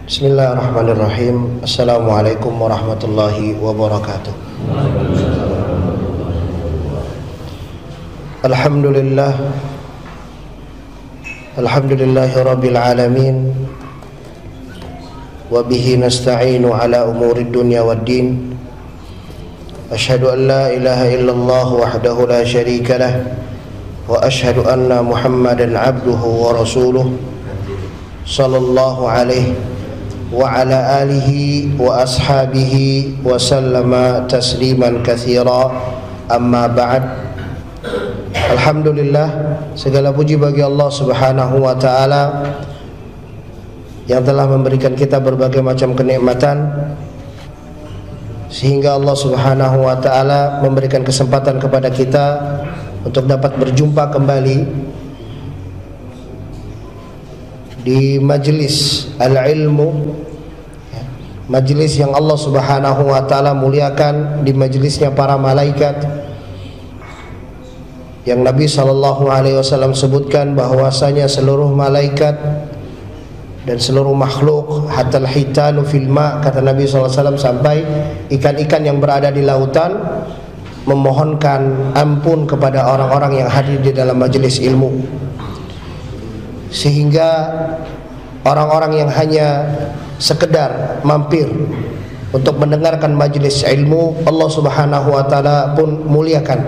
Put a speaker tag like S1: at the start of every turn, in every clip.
S1: Bismillahirrahmanirrahim. Assalamualaikum warahmatullahi wabarakatuh. Alhamdulillah. Alhamdulillahi rabbil alamin. Wa bihi nasta'inu ala umurid dunya waddin. Asyhadu an la ilaha illallah wahdahu la syarika lah. Wa asyhadu anna Muhammadan abduhu wa rasuluh. Sallallahu alaihi wa ala alihi wa ashabihi wa sallama tasliman katsira. Amma ba'd. Alhamdulillah, segala puji bagi Allah Subhanahu wa taala yang telah memberikan kita berbagai macam kenikmatan, sehingga Allah Subhanahu wa taala memberikan kesempatan kepada kita untuk dapat berjumpa kembali di majelis al-ilmu, majelis yang Allah Subhanahu wa taala muliakan, di majelisnya para malaikat, yang Nabi SAW sebutkan bahwasanya seluruh malaikat dan seluruh makhluk, hatal hitanu fil ma, kata Nabi SAW, sampai ikan-ikan yang berada di lautan memohonkan ampun kepada orang-orang yang hadir di dalam majelis ilmu. Sehingga orang-orang yang hanya sekedar mampir untuk mendengarkan majelis ilmu, Allah Subhanahu wa taala pun muliakan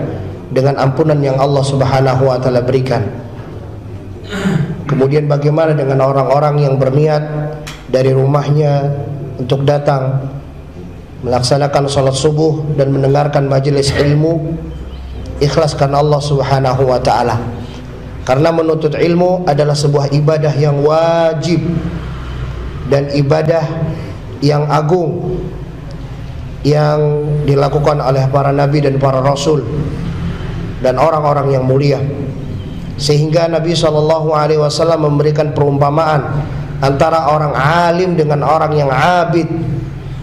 S1: dengan ampunan yang Allah Subhanahu wa taala berikan. Kemudian bagaimana dengan orang-orang yang berniat dari rumahnya untuk datang melaksanakan salat subuh dan mendengarkan majelis ilmu, ikhlas karena Allah Subhanahu wa taala. Karena menuntut ilmu adalah sebuah ibadah yang wajib dan ibadah yang agung yang dilakukan oleh para nabi dan para rasul dan orang-orang yang mulia. Sehingga Nabi SAW memberikan perumpamaan antara orang alim dengan orang yang abid,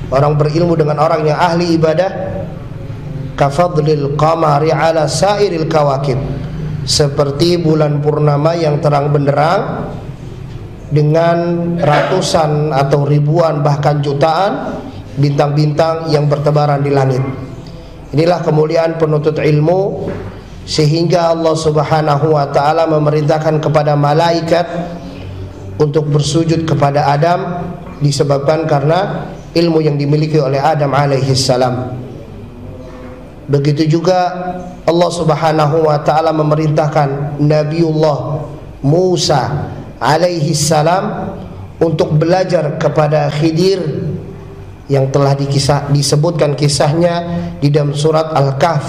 S1: orang berilmu dengan orang yang ahli ibadah. Kafadlil qamari ala sairil kawakib, seperti bulan purnama yang terang benderang dengan ratusan atau ribuan bahkan jutaan bintang-bintang yang bertebaran di langit. Inilah kemuliaan penuntut ilmu, sehingga Allah Subhanahu wa taala memerintahkan kepada malaikat untuk bersujud kepada Adam, disebabkan karena ilmu yang dimiliki oleh Adam alaihi salam. Begitu juga Allah Subhanahu wa taala memerintahkan Nabiullah Musa alaihi salam untuk belajar kepada Khidir, yang telah disebutkan kisahnya di dalam surat Al-Kahf.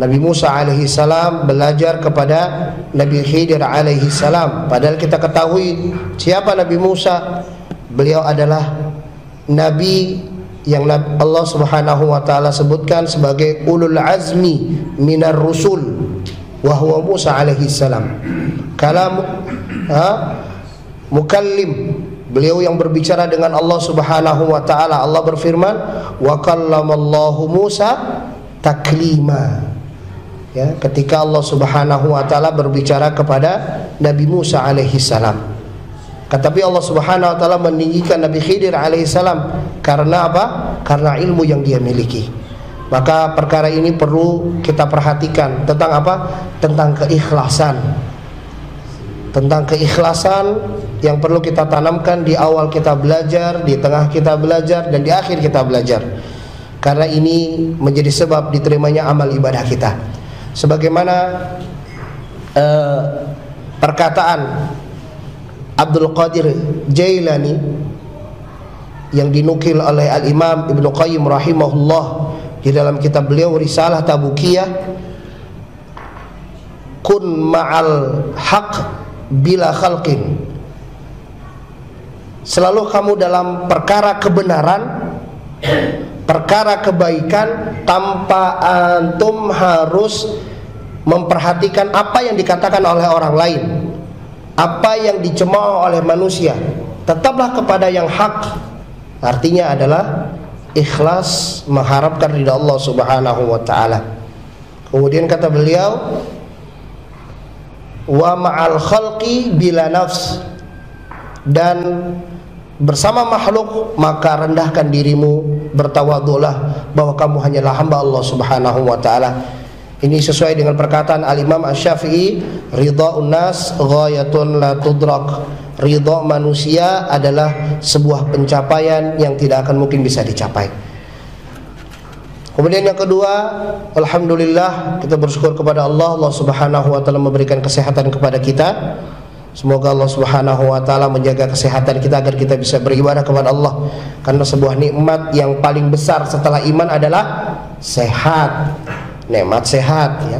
S1: Nabi Musa alaihi salam belajar kepada Nabi Khidir alaihi salam. Padahal kita ketahui siapa Nabi Musa. Beliau adalah nabi yang Allah Subhanahu wa taala sebutkan sebagai ulul azmi minar rusul, wa huwa Musa alaihi salam. Kalam mukallim, beliau yang berbicara dengan Allah Subhanahu wa taala. Allah berfirman, wa kallamallahu Musa taklima. Ya, ketika Allah Subhanahu wa taala berbicara kepada Nabi Musa alaihi salam. Tetapi Allah Subhanahu wa taala meninggikan Nabi Khidir alaihi salam karena apa? Karena ilmu yang dia miliki. Maka perkara ini perlu kita perhatikan tentang apa? Tentang keikhlasan. Tentang keikhlasan yang perlu kita tanamkan di awal kita belajar, di tengah kita belajar, dan di akhir kita belajar. Karena ini menjadi sebab diterimanya amal ibadah kita. Sebagaimana perkataan Abdul Qadir Jailani yang dinukil oleh Al-Imam Ibnu Qayyim rahimahullah di dalam kitab beliau Risalah Tabukiyah, kun ma'al haq bila khalqin, selalu kamu dalam perkara kebenaran, perkara kebaikan, tanpa antum harus memperhatikan apa yang dikatakan oleh orang lain, apa yang dicemooh oleh manusia. Tetaplah kepada yang hak. Artinya adalah ikhlas mengharapkan ridha Allah Subhanahu wa taala. Kemudian kata beliau, wa ma'al khalqi bila nafs, dan bersama makhluk, maka rendahkan dirimu, bertawadhulah bahwa kamu hanyalah hamba Allah Subhanahu wa taala. Ini sesuai dengan perkataan Al-Imam Asy-Syafi'i, ridha'un nas ghayatun la tudrak. Ridha manusia adalah sebuah pencapaian yang tidak akan mungkin bisa dicapai. Kemudian yang kedua, alhamdulillah kita bersyukur kepada Allah. Allah Subhanahu wa taala memberikan kesehatan kepada kita. Semoga Allah Subhanahu wa taala menjaga kesehatan kita agar kita bisa beribadah kepada Allah. Karena sebuah nikmat yang paling besar setelah iman adalah sehat. Nikmat sehat, ya.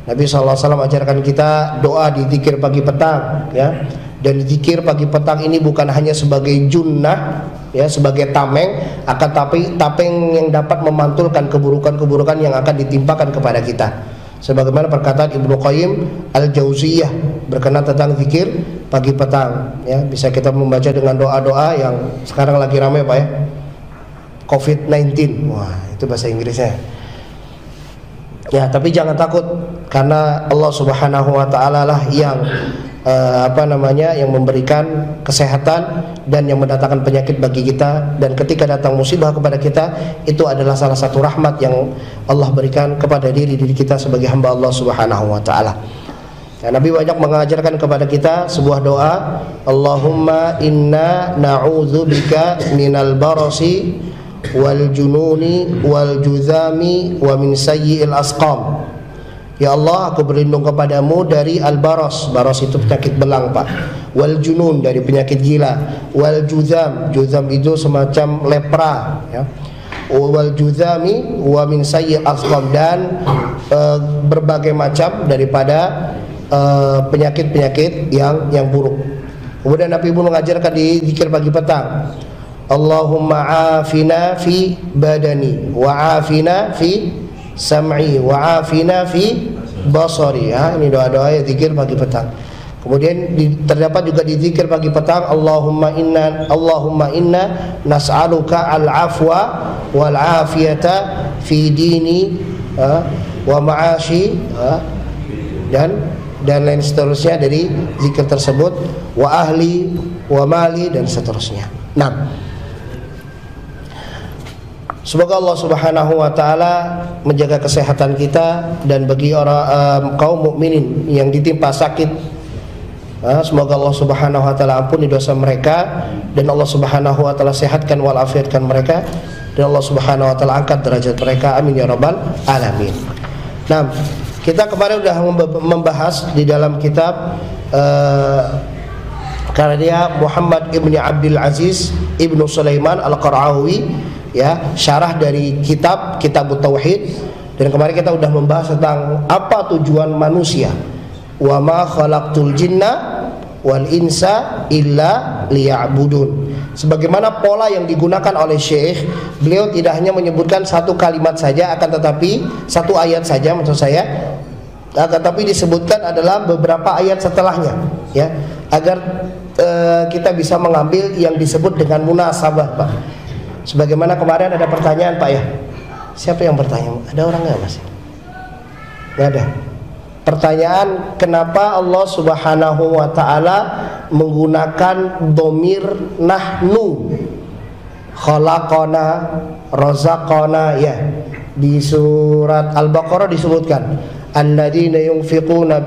S1: Nabi SAW ajarkan kita doa di zikir pagi petang, ya. Dan zikir pagi petang ini bukan hanya sebagai junnah, ya, sebagai tameng, akan tapi tapeng yang dapat memantulkan keburukan-keburukan yang akan ditimpakan kepada kita. Sebagaimana perkataan Ibnu Qayyim Al-Jauziyah berkenaan tentang zikir pagi petang, ya, bisa kita membaca dengan doa-doa yang sekarang lagi ramai, Pak, ya. COVID-19. Wah, itu bahasa Inggrisnya. Ya, tapi jangan takut, karena Allah Subhanahu wa taala lah yang yang memberikan kesehatan dan yang mendatangkan penyakit bagi kita. Dan ketika datang musibah kepada kita, itu adalah salah satu rahmat yang Allah berikan kepada diri kita sebagai hamba Allah Subhanahu wa taala. Ya, Nabi banyak mengajarkan kepada kita sebuah doa, Allahumma inna na'udzubika minal barasi wal jununi wal juzami wa min sayyi'il asqam. Ya Allah, aku berlindung kepadamu dari al-baras. Baras itu penyakit belang, Pak. Wal junun, dari penyakit gila. Wal juzam, juzam itu semacam lepra, ya. Wal juzami wa min sayyi'il asqam, dan berbagai macam daripada penyakit-penyakit yang buruk. Kemudian Nabi pun mengajarkan di zikir pagi petang, Allahumma afina fi badani wa afina fi sam'i wa afina fi basari, ya. Ini doa-doa ya zikir pagi petang. Kemudian terdapat juga di zikir pagi petang, Allahumma inna nas'aluka al-afwa wal afiyata fi dini wa ma'ashi, dan lain seterusnya dari zikir tersebut, wa ahli wa mali, dan seterusnya. Nah, semoga Allah Subhanahu wa taala menjaga kesehatan kita, dan bagi orang kaum mukminin yang ditimpa sakit, semoga Allah Subhanahu wa taala ampuni dosa mereka, dan Allah Subhanahu wa taala sehatkan walafiatkan mereka, dan Allah Subhanahu wa taala angkat derajat mereka. Amin ya rabbal alamin. Nah, kita kemarin sudah membahas di dalam kitab karya Muhammad ibni Abdul Aziz ibnu Sulaiman Al-Qara'awi, ya, syarah dari kitab Tauhid. Dan kemarin kita sudah membahas tentang apa tujuan manusia. Wa ma khalaqtul jinna wal insa illa liya'budun. Sebagaimana pola yang digunakan oleh Syekh, beliau tidak hanya menyebutkan satu kalimat saja, akan tetapi satu ayat saja maksud saya, akan tapi disebutkan adalah beberapa ayat setelahnya, ya, agar kita bisa mengambil yang disebut dengan munasabah, Pak. Sebagaimana kemarin ada pertanyaan, Pak, ya. Siapa yang bertanya? Ada orang nggak, Mas? Nggak ada. Pertanyaan, kenapa Allah Subhanahu wa taala menggunakan dhamir nahnu, khalaqana, razaqana, ya. Di surat Al-Baqarah disebutkan alladzina yunfiquna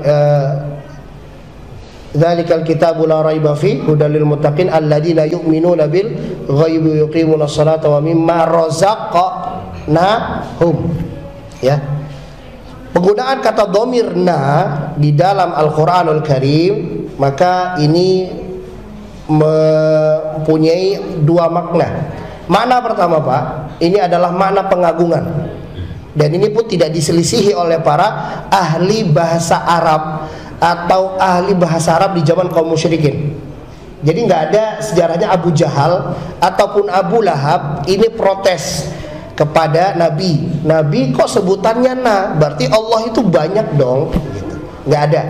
S1: dzalikal kitabu la raiba fi hudal lil muttaqin alladzina yu'minuna bil ghaibi yuqimuna sholata wa mimma razaqnahum, ya. Penggunaan kata dhamirna di dalam Al-Qur'anul Karim, maka ini mempunyai dua makna. Makna pertama, Pak, ini adalah makna pengagungan. Dan ini pun tidak diselisihi oleh para ahli bahasa Arab atau ahli bahasa Arab di zaman kaum musyrikin. Jadi nggak ada sejarahnya Abu Jahal ataupun Abu Lahab ini protes kepada Nabi. Nabi kok sebutannya na, berarti Allah itu banyak dong, gitu. Nggak ada.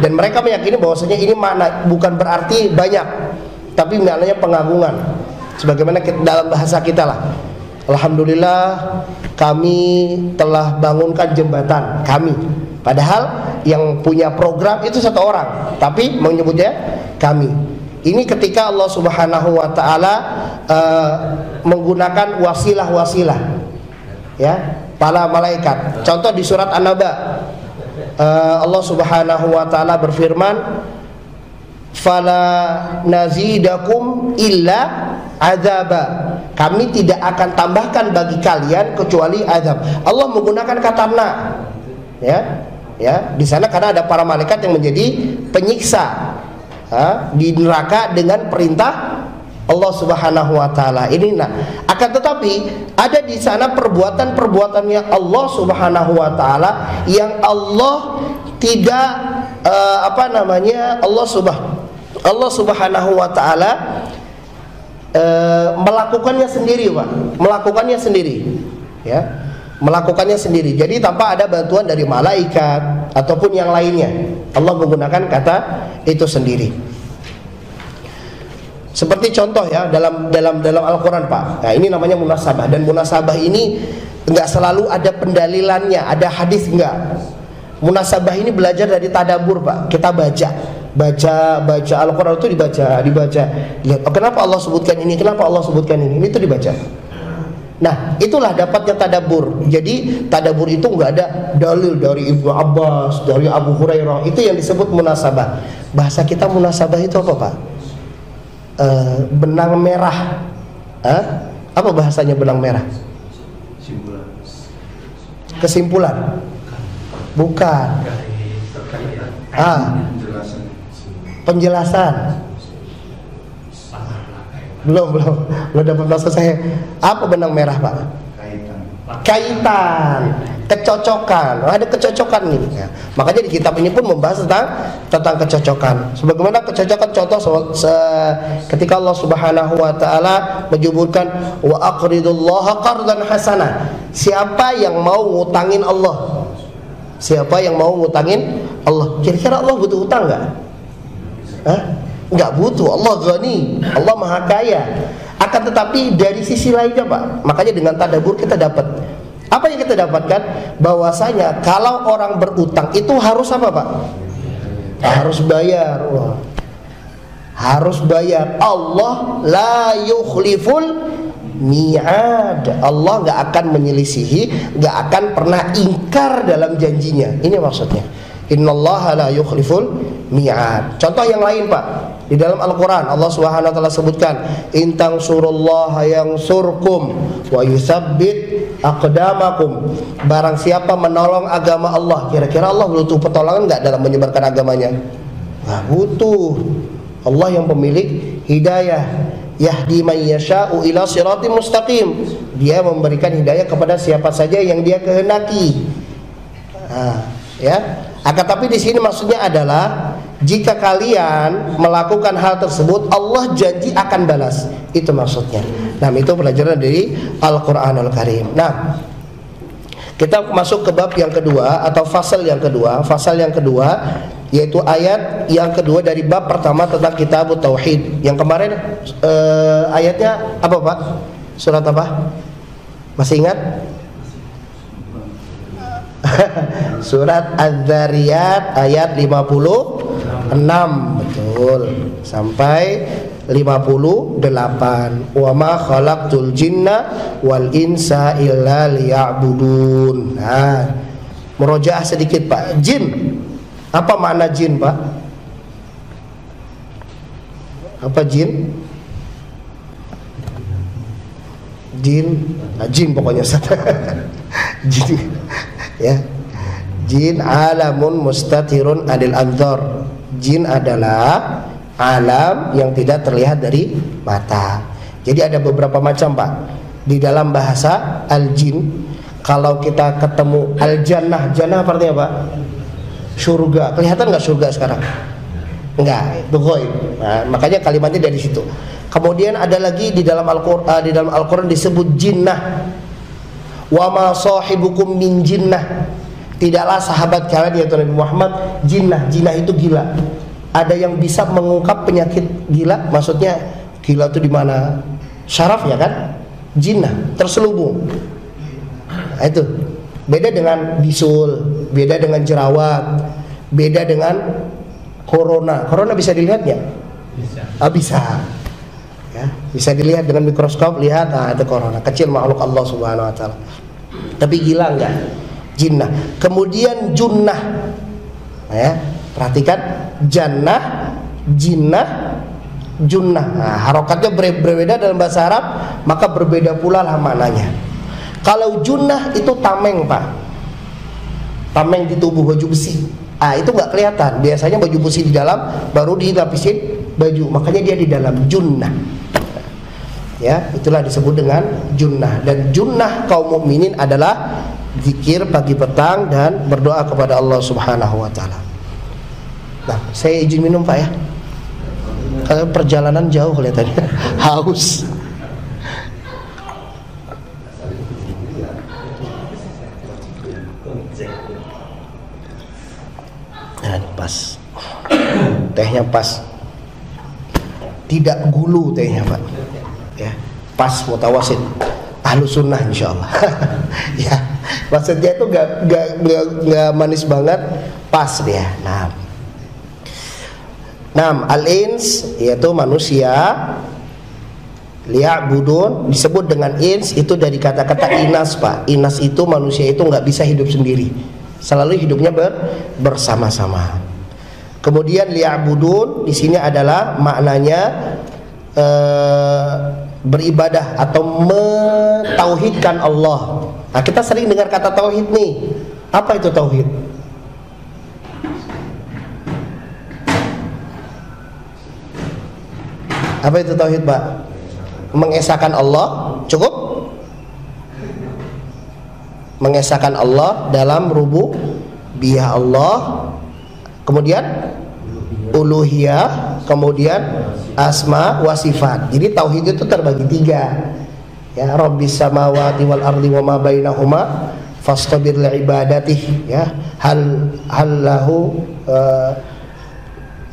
S1: Dan mereka meyakini bahwasanya ini makna bukan berarti banyak, tapi maknanya pengagungan. Sebagaimana dalam bahasa kita lah, alhamdulillah kami telah bangunkan jembatan kami. Padahal yang punya program itu satu orang, tapi menyebutnya kami. Ini ketika Allah Subhanahu wa taala menggunakan wasilah-wasilah, ya, para malaikat. Contoh di surat An-Naba, Allah Subhanahu wa taala berfirman, "Fala nazidakum illa azaba." Kami tidak akan tambahkan bagi kalian kecuali azab. Allah menggunakan kata na, ya, di sana karena ada para malaikat yang menjadi penyiksa di neraka dengan perintah Allah Subhanahu wa taala. Ini akan tetapi ada di sana perbuatan-perbuatannya Allah Subhanahu wa taala yang Allah tidak Allah Subhanahu wa taala melakukannya sendiri, Pak. Melakukannya sendiri, ya. Melakukannya sendiri. Jadi tanpa ada bantuan dari malaikat ataupun yang lainnya. Allah menggunakan kata itu sendiri. Seperti contoh ya dalam Al-Qur'an, Pak. Nah, ini namanya munasabah, dan munasabah ini enggak selalu ada pendalilannya, ada hadis enggak. Munasabah ini belajar dari tadabbur, Pak. Kita baca Al-Qur'an itu dibaca. Lihat, oh, kenapa Allah sebutkan ini? Kenapa Allah sebutkan ini? Itu dibaca. Nah, itulah dapatnya tadabbur. Jadi tadabbur itu enggak ada dalil dari Ibnu Abbas, dari Abu Hurairah. Itu yang disebut munasabah. Bahasa kita munasabah itu apa, Pak? Benang merah. Apa bahasanya benang merah? Kesimpulan. Bukan. Penjelasan. Belum dapat maksud saya. Apa benang merah, Pak? Kaitan, kecocokan. Ada kecocokan nih. Ya. Makanya di kitab ini pun membahas tentang kecocokan. Sebagaimana kecocokan contoh ketika Allah Subhanahu wa taala menyebutkan wa aqridullaha qardan hasanah. Siapa yang mau ngutangin Allah? Siapa yang mau ngutangin Allah? Kira-kira Allah butuh utang enggak? Enggak butuh. Allah ghani, Allah maha kaya. Akan tetapi dari sisi lainnya, Pak, makanya dengan tadabbur kita dapat. Apa yang kita dapatkan? Bahwasanya kalau orang berutang itu harus apa, Pak? Harus bayar. Wah. Harus bayar. Allah la yukhliful mi'ad. Allah nggak akan menyelisihi, nggak akan pernah ingkar dalam janjinya. Ini maksudnya. Innallaha la yukhliful mi'ad. Contoh yang lain, Pak. Di dalam Al-Quran Allah Subhanahu wa ta'ala sebutkan, in tansurullaha yansurkum wa yutsabbit aqdamakum. Barang siapa menolong agama Allah, kira-kira Allah butuh pertolongan enggak dalam menyebarkan agamanya? Enggak butuh. Allah yang pemilik hidayah. Yahdi man yasha'u ila siratim mustaqim. Dia memberikan hidayah kepada siapa saja yang dia kehendaki. Ya. Akan tapi di sini maksudnya adalah jika kalian melakukan hal tersebut, Allah janji akan balas. Itu maksudnya. Nah, itu pelajaran dari Al-Qur'anul Karim. Nah, kita masuk ke bab yang kedua atau fasal yang kedua. Fasal yang kedua yaitu ayat yang kedua dari bab pertama tentang Kitabut Tauhid. Yang kemarin ayatnya apa, Pak? Surat apa? Masih ingat? Surat Az-Zariyat ayat 56, betul, sampai 58. Wa ma khalaqtul jinna wal insa illa liya'budun. Nah, murojaah sedikit, Pak. Jin. Apa makna jin, Pak? Apa jin? Jin pokoknya. Jin. Ya. Jin alamun mustatirun adil anzar. Jin adalah alam yang tidak terlihat dari mata. Jadi ada beberapa macam, Pak. Di dalam bahasa al-jin, kalau kita ketemu al-jannah, jannah artinya apa? Surga. Kelihatan nggak surga sekarang? Enggak, itu ghaib. Nah, makanya kalimatnya dari situ. Kemudian ada lagi di dalam Al-Qur'an disebut jinnah. Wa ma sahibukum min jinnah. Tidaklah sahabat kalian yaitu Nabi Muhammad jinnah. Jinnah itu gila. Ada yang bisa mengungkap penyakit gila. Maksudnya gila itu di mana? Syaraf ya kan? Jinnah, terselubung. Nah, itu. Beda dengan bisul, beda dengan jerawat, beda dengan corona. Corona bisa dilihatnya? Bisa. Ya, bisa dilihat dengan mikroskop, lihat, itu corona, kecil makhluk Allah Subhanahu wa taala. Tapi gila enggak? Jinnah. Kemudian junnah. Ya, perhatikan jannah, jinnah, junnah. Nah, harokatnya berbeda dalam bahasa Arab, maka berbeda pula lah maknanya. Kalau junnah itu tameng, Pak. Tameng di tubuh, baju besi. Itu nggak kelihatan. Biasanya baju besi di dalam, baru dilapisin baju. Makanya dia di dalam junnah. Ya, itulah disebut dengan junnah. Dan junnah kaum mukminin adalah zikir pagi petang dan berdoa kepada Allah Subhanahu wa taala. Nah, saya izin minum, Pak ya. Kalau perjalanan jauh kelihatannya haus. Nah, pas. Tehnya pas. Tidak gulu tehnya, Pak. Ya, pas mutawasid. Ahlus sunnah insyaallah. Ya, maksudnya itu nggak manis banget, pas dia. Nah, al-ins yaitu manusia, liya'budun disebut dengan ins itu dari kata-kata inas, Pak. Inas itu manusia itu nggak bisa hidup sendiri, selalu hidupnya bersama-sama. Kemudian liya'budun di sini adalah maknanya beribadah atau mentauhidkan Allah. Nah, kita sering dengar kata tauhid nih. Apa itu tauhid? Apa itu tauhid, Pak? Mengesahkan Allah, cukup? Mengesahkan Allah dalam rububiyah Allah, kemudian uluhiyah, kemudian asma wa sifat. Jadi tauhid itu terbagi 3. Ya, Rabbis samawati wal ardi wa ma bainahuma fastabir li ibadatih. Ya, hal lahu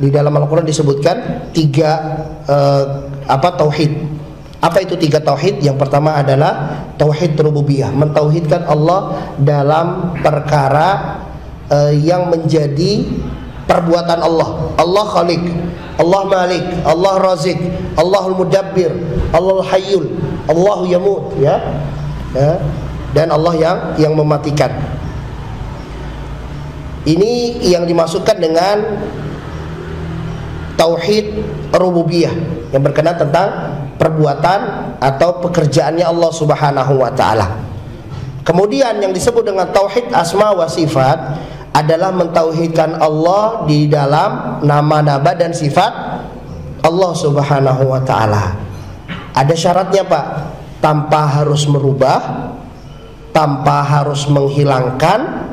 S1: di dalam Al-Qur'an disebutkan 3 tauhid. Apa itu 3 tauhid? Yang pertama adalah tauhid rububiyah, mentauhidkan Allah dalam perkara yang menjadi perbuatan Allah. Allah Khaliq, Allah Malik, Allah Razik, Allahul Mudabbir, Allahul Hayyul, Allahu Yamut, ya. Dan Allah yang mematikan. Ini yang dimaksudkan dengan tauhid rububiyah, yang berkenaan tentang perbuatan atau pekerjaannya Allah Subhanahu wa taala. Kemudian yang disebut dengan tauhid asma wa sifat adalah mentauhidkan Allah di dalam nama-nama dan sifat Allah Subhanahu wa taala. Ada syaratnya, Pak. Tanpa harus merubah, tanpa harus menghilangkan,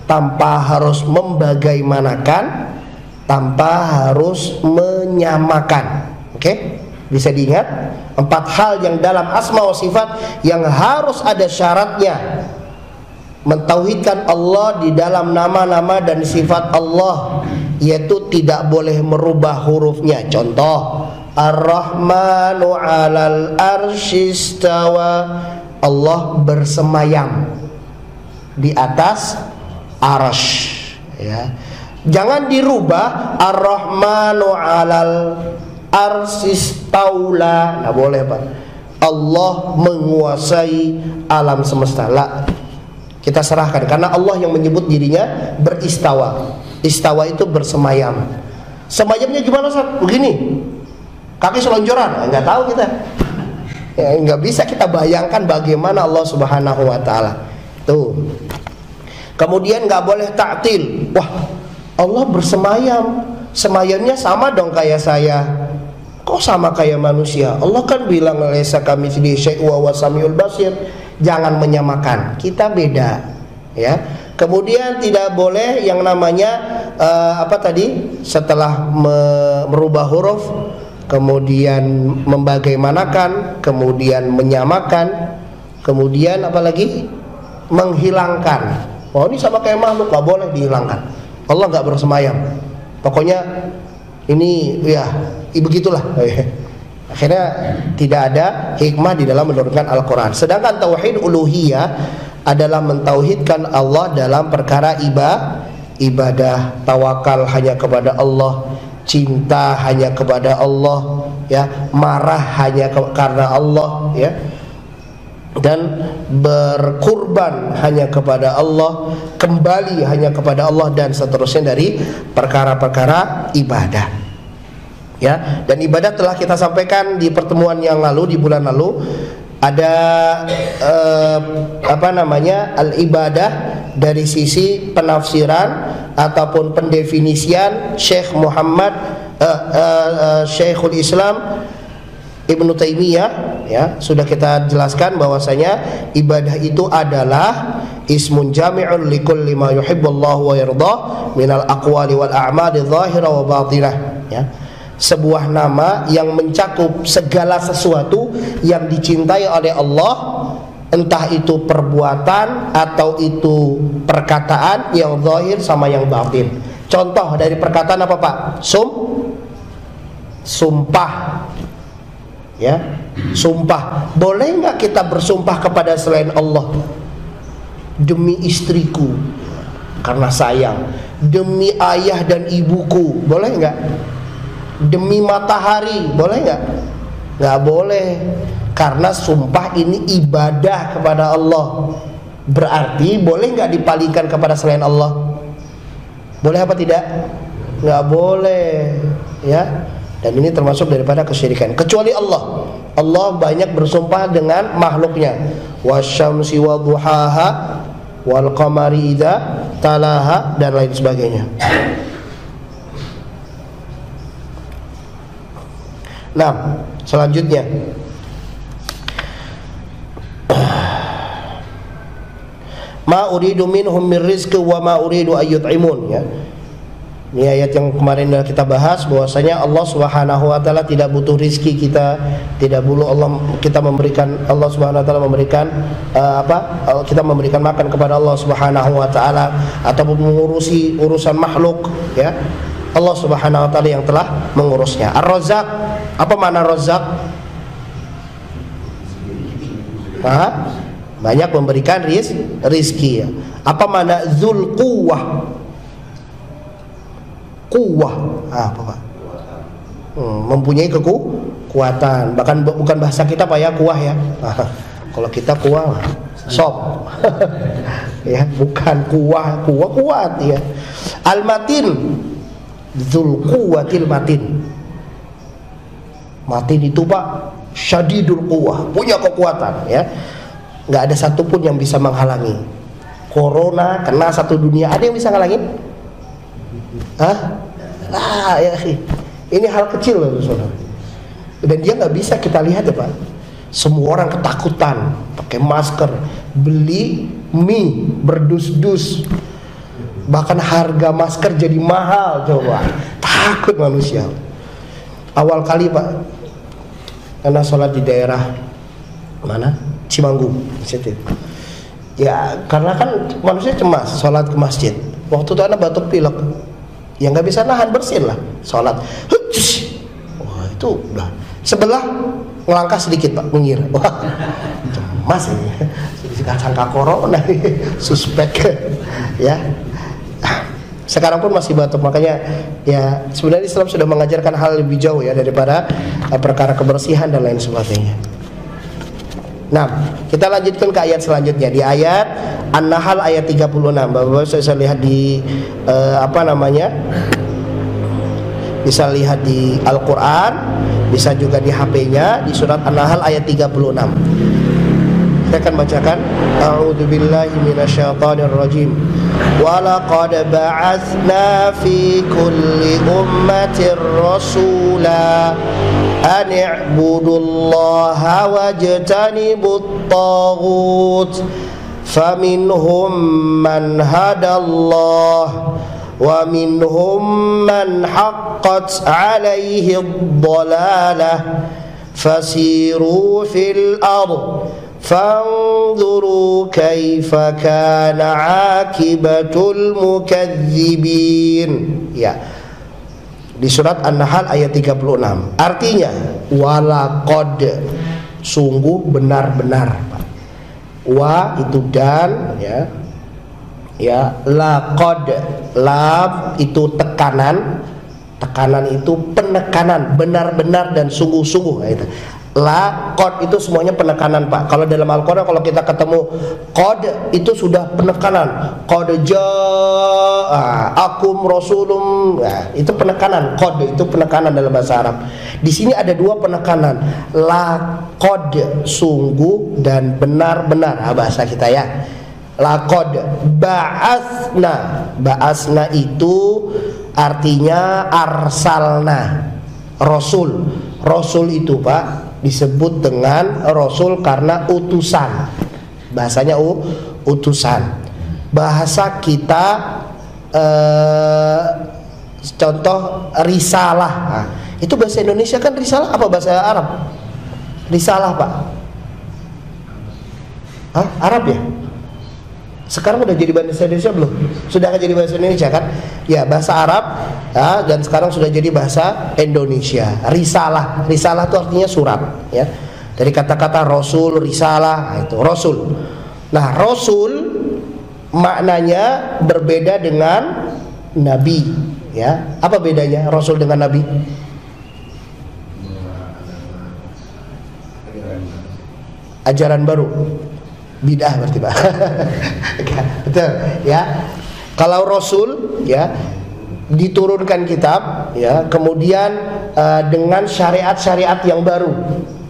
S1: tanpa harus membagaimanakan, tanpa harus menyamakan. Oke? Bisa diingat 4 hal yang dalam asma wa sifat yang harus ada syaratnya. Mentauhidkan Allah di dalam nama-nama dan sifat Allah, yaitu tidak boleh merubah hurufnya. Contoh, Ar-Rahmanu 'alal arsyistawa. Allah bersemayam di atas arsy, ya. Jangan dirubah Ar-Rahmanu 'alal arsyistaula. Nah, boleh, Pak. Allah menguasai alam semesta. Lah, kita serahkan, karena Allah yang menyebut dirinya beristawa. Istawa itu bersemayam. Semayamnya gimana, Ustaz? Begini, kaki selonjoran? Nggak tahu kita. Ya, nggak bisa kita bayangkan bagaimana Allah Subhanahu wa taala. Tuh. Kemudian nggak boleh ta'til. Wah, Allah bersemayam. Semayamnya sama dong kayak saya. Kok sama kayak manusia? Allah kan bilang laisa kamitslihi syai'un wa huwas samiul basir. Jangan menyamakan, kita beda, ya. Kemudian tidak boleh yang namanya setelah merubah huruf, kemudian membagaimanakan, kemudian menyamakan, kemudian apalagi menghilangkan. Oh, ini sama kayak makhluk, nggak boleh dihilangkan. Allah nggak bersemayam. Pokoknya ini ya begitulah. Akhirnya tidak ada hikmah di dalam menurunkan Al-Quran. Sedangkan tauhid uluhiyah adalah mentauhidkan Allah dalam perkara ibadah, tawakal hanya kepada Allah, cinta hanya kepada Allah, ya, marah hanya karena Allah, ya, dan berkurban hanya kepada Allah, kembali hanya kepada Allah, dan seterusnya dari perkara-perkara ibadah, ya. Dan ibadah telah kita sampaikan di pertemuan yang lalu, di bulan lalu. Ada al-ibadah dari sisi penafsiran ataupun pendefinisian Syekh Muhammad Syekhul Islam Ibnu Taimiyah, ya, sudah kita jelaskan bahwasanya ibadah itu adalah ismun jami'un likulli ma yuhibbullahu wa yardah minal aqwali wal a'mali dhahira wa batinah, ya. Sebuah nama yang mencakup segala sesuatu yang dicintai oleh Allah, entah itu perbuatan atau itu perkataan yang zahir sama yang batin. Contoh dari perkataan apa, Pak? Sumpah, ya, sumpah. Boleh nggak kita bersumpah kepada selain Allah? Demi istriku karena sayang, demi ayah dan ibuku, boleh nggak? Demi matahari, boleh nggak? Nggak boleh, karena sumpah ini ibadah kepada Allah. Berarti boleh nggak dipalingkan kepada selain Allah? Boleh apa tidak? Nggak boleh, ya. Dan ini termasuk daripada kesyirikan. Kecuali Allah. Allah banyak bersumpah dengan makhluknya. Wasyamsi wa duhaha wal qamari idza talaha, dan lain sebagainya. Nah, selanjutnya ma uridu minhum min rizqi wa ma uridu ayyut'imun, ya. Ini ayat yang kemarin kita bahas, bahwasanya Allah Subhanahu wa taala tidak butuh rizki kita, tidak perlu kita memberikan, Allah Subhanahu wa taala memberikan kita memberikan makan kepada Allah Subhanahu wa taala ataupun mengurusi urusan makhluk, ya. Allah Subhanahu wa taala yang telah mengurusnya. Ar-Razzaq, apa makna Razzaq? Banyak memberikan rizki, ya. Apa makna Dzul Quwwah? Quwwah, apa, Pak? Mempunyai kekuatan. Bahkan bukan bahasa kita, Pak, ya, kuah, ya. Kalau kita kuah, sop. Ya, bukan kuah kuat, ya. Al-Matin, Dzul Quwwatil Matin. Matin itu, Pak, syadidul quwwah, punya kekuatan, ya. Nggak ada satupun yang bisa menghalangi. Corona kena satu dunia, ada yang bisa ngalangin? Ya, ini hal kecil loh, saudara. Dan dia nggak bisa kita lihat, ya, Pak. Semua orang ketakutan, pakai masker, beli mie berdus-dus. Bahkan harga masker jadi mahal, coba. Takut manusia. Awal kali, Pak, karena sholat di daerah mana? Cimanggu, situ. Ya, karena kan manusia cemas sholat ke masjid. Waktu itu anak batuk pilek, ya nggak bisa nahan, bersin lah sholat. Wah, itu udah sebelah ngelangkah sedikit, Pak, minggir. Wah, cemas ini. Sangka corona, suspek, ya. Sekarang pun masih batuk, makanya ya sebenarnya Islam sudah mengajarkan hal lebih jauh, ya, daripada perkara kebersihan dan lain sebagainya. Nah, kita lanjutkan ke ayat selanjutnya. Di ayat An-Nahl ayat 36. Bapak-bapak saya lihat di bisa lihat di Al-Quran, bisa juga di HP-nya, di surat An-Nahl ayat 36. Saya akan bacakan. A'udzubillahi minasyaitonir rajim. Walaqad ba'atsna fi kulli ummatir rasula an i'budullaha wajtanibut taghut faminhum man hadallah wa minhum man haqqat 'alaihi ad-dhalalah fasiru fil ardh fanzuru kaifa kana 'aqibatul mukadzibin. Ya. Di surat An-Nahl ayat 36. Artinya walaqad, sungguh benar-benar. Wa itu dan, ya. Ya, laqad, lam itu tekanan, Tekanan itu penekanan, benar-benar dan sungguh-sungguh. Gitu. La qad itu semuanya penekanan, Pak. Kalau dalam Al-Qur'an kalau kita ketemu qad itu sudah penekanan. Qad jaa akum rasulum, nah, itu penekanan. Qad itu penekanan dalam bahasa Arab. Di sini ada dua penekanan. La qad sungguh dan benar-benar, bahasa kita ya. La qad ba'atsna. Ba'atsna itu artinya arsalna. Rasul. Rasul itu, Pak, disebut dengan Rasul karena utusan. Bahasanya utusan. Bahasa kita contoh risalah. Nah, itu bahasa Indonesia kan risalah, apa bahasa Arab? Risalah, Pak. Hah? Arab ya? Sekarang udah jadi bahasa Indonesia belum? Sudah jadi bahasa Indonesia kan? Ya, bahasa Arab ya, dan sekarang sudah jadi bahasa Indonesia. Risalah, risalah itu artinya surat ya. Dari kata-kata rasul, risalah, itu rasul. Nah, rasul maknanya berbeda dengan nabi ya. Apa bedanya rasul dengan nabi? Ajaran baru. Bidah berarti, Pak. Betul ya. Kalau rasul ya diturunkan kitab ya, kemudian dengan syariat-syariat yang baru.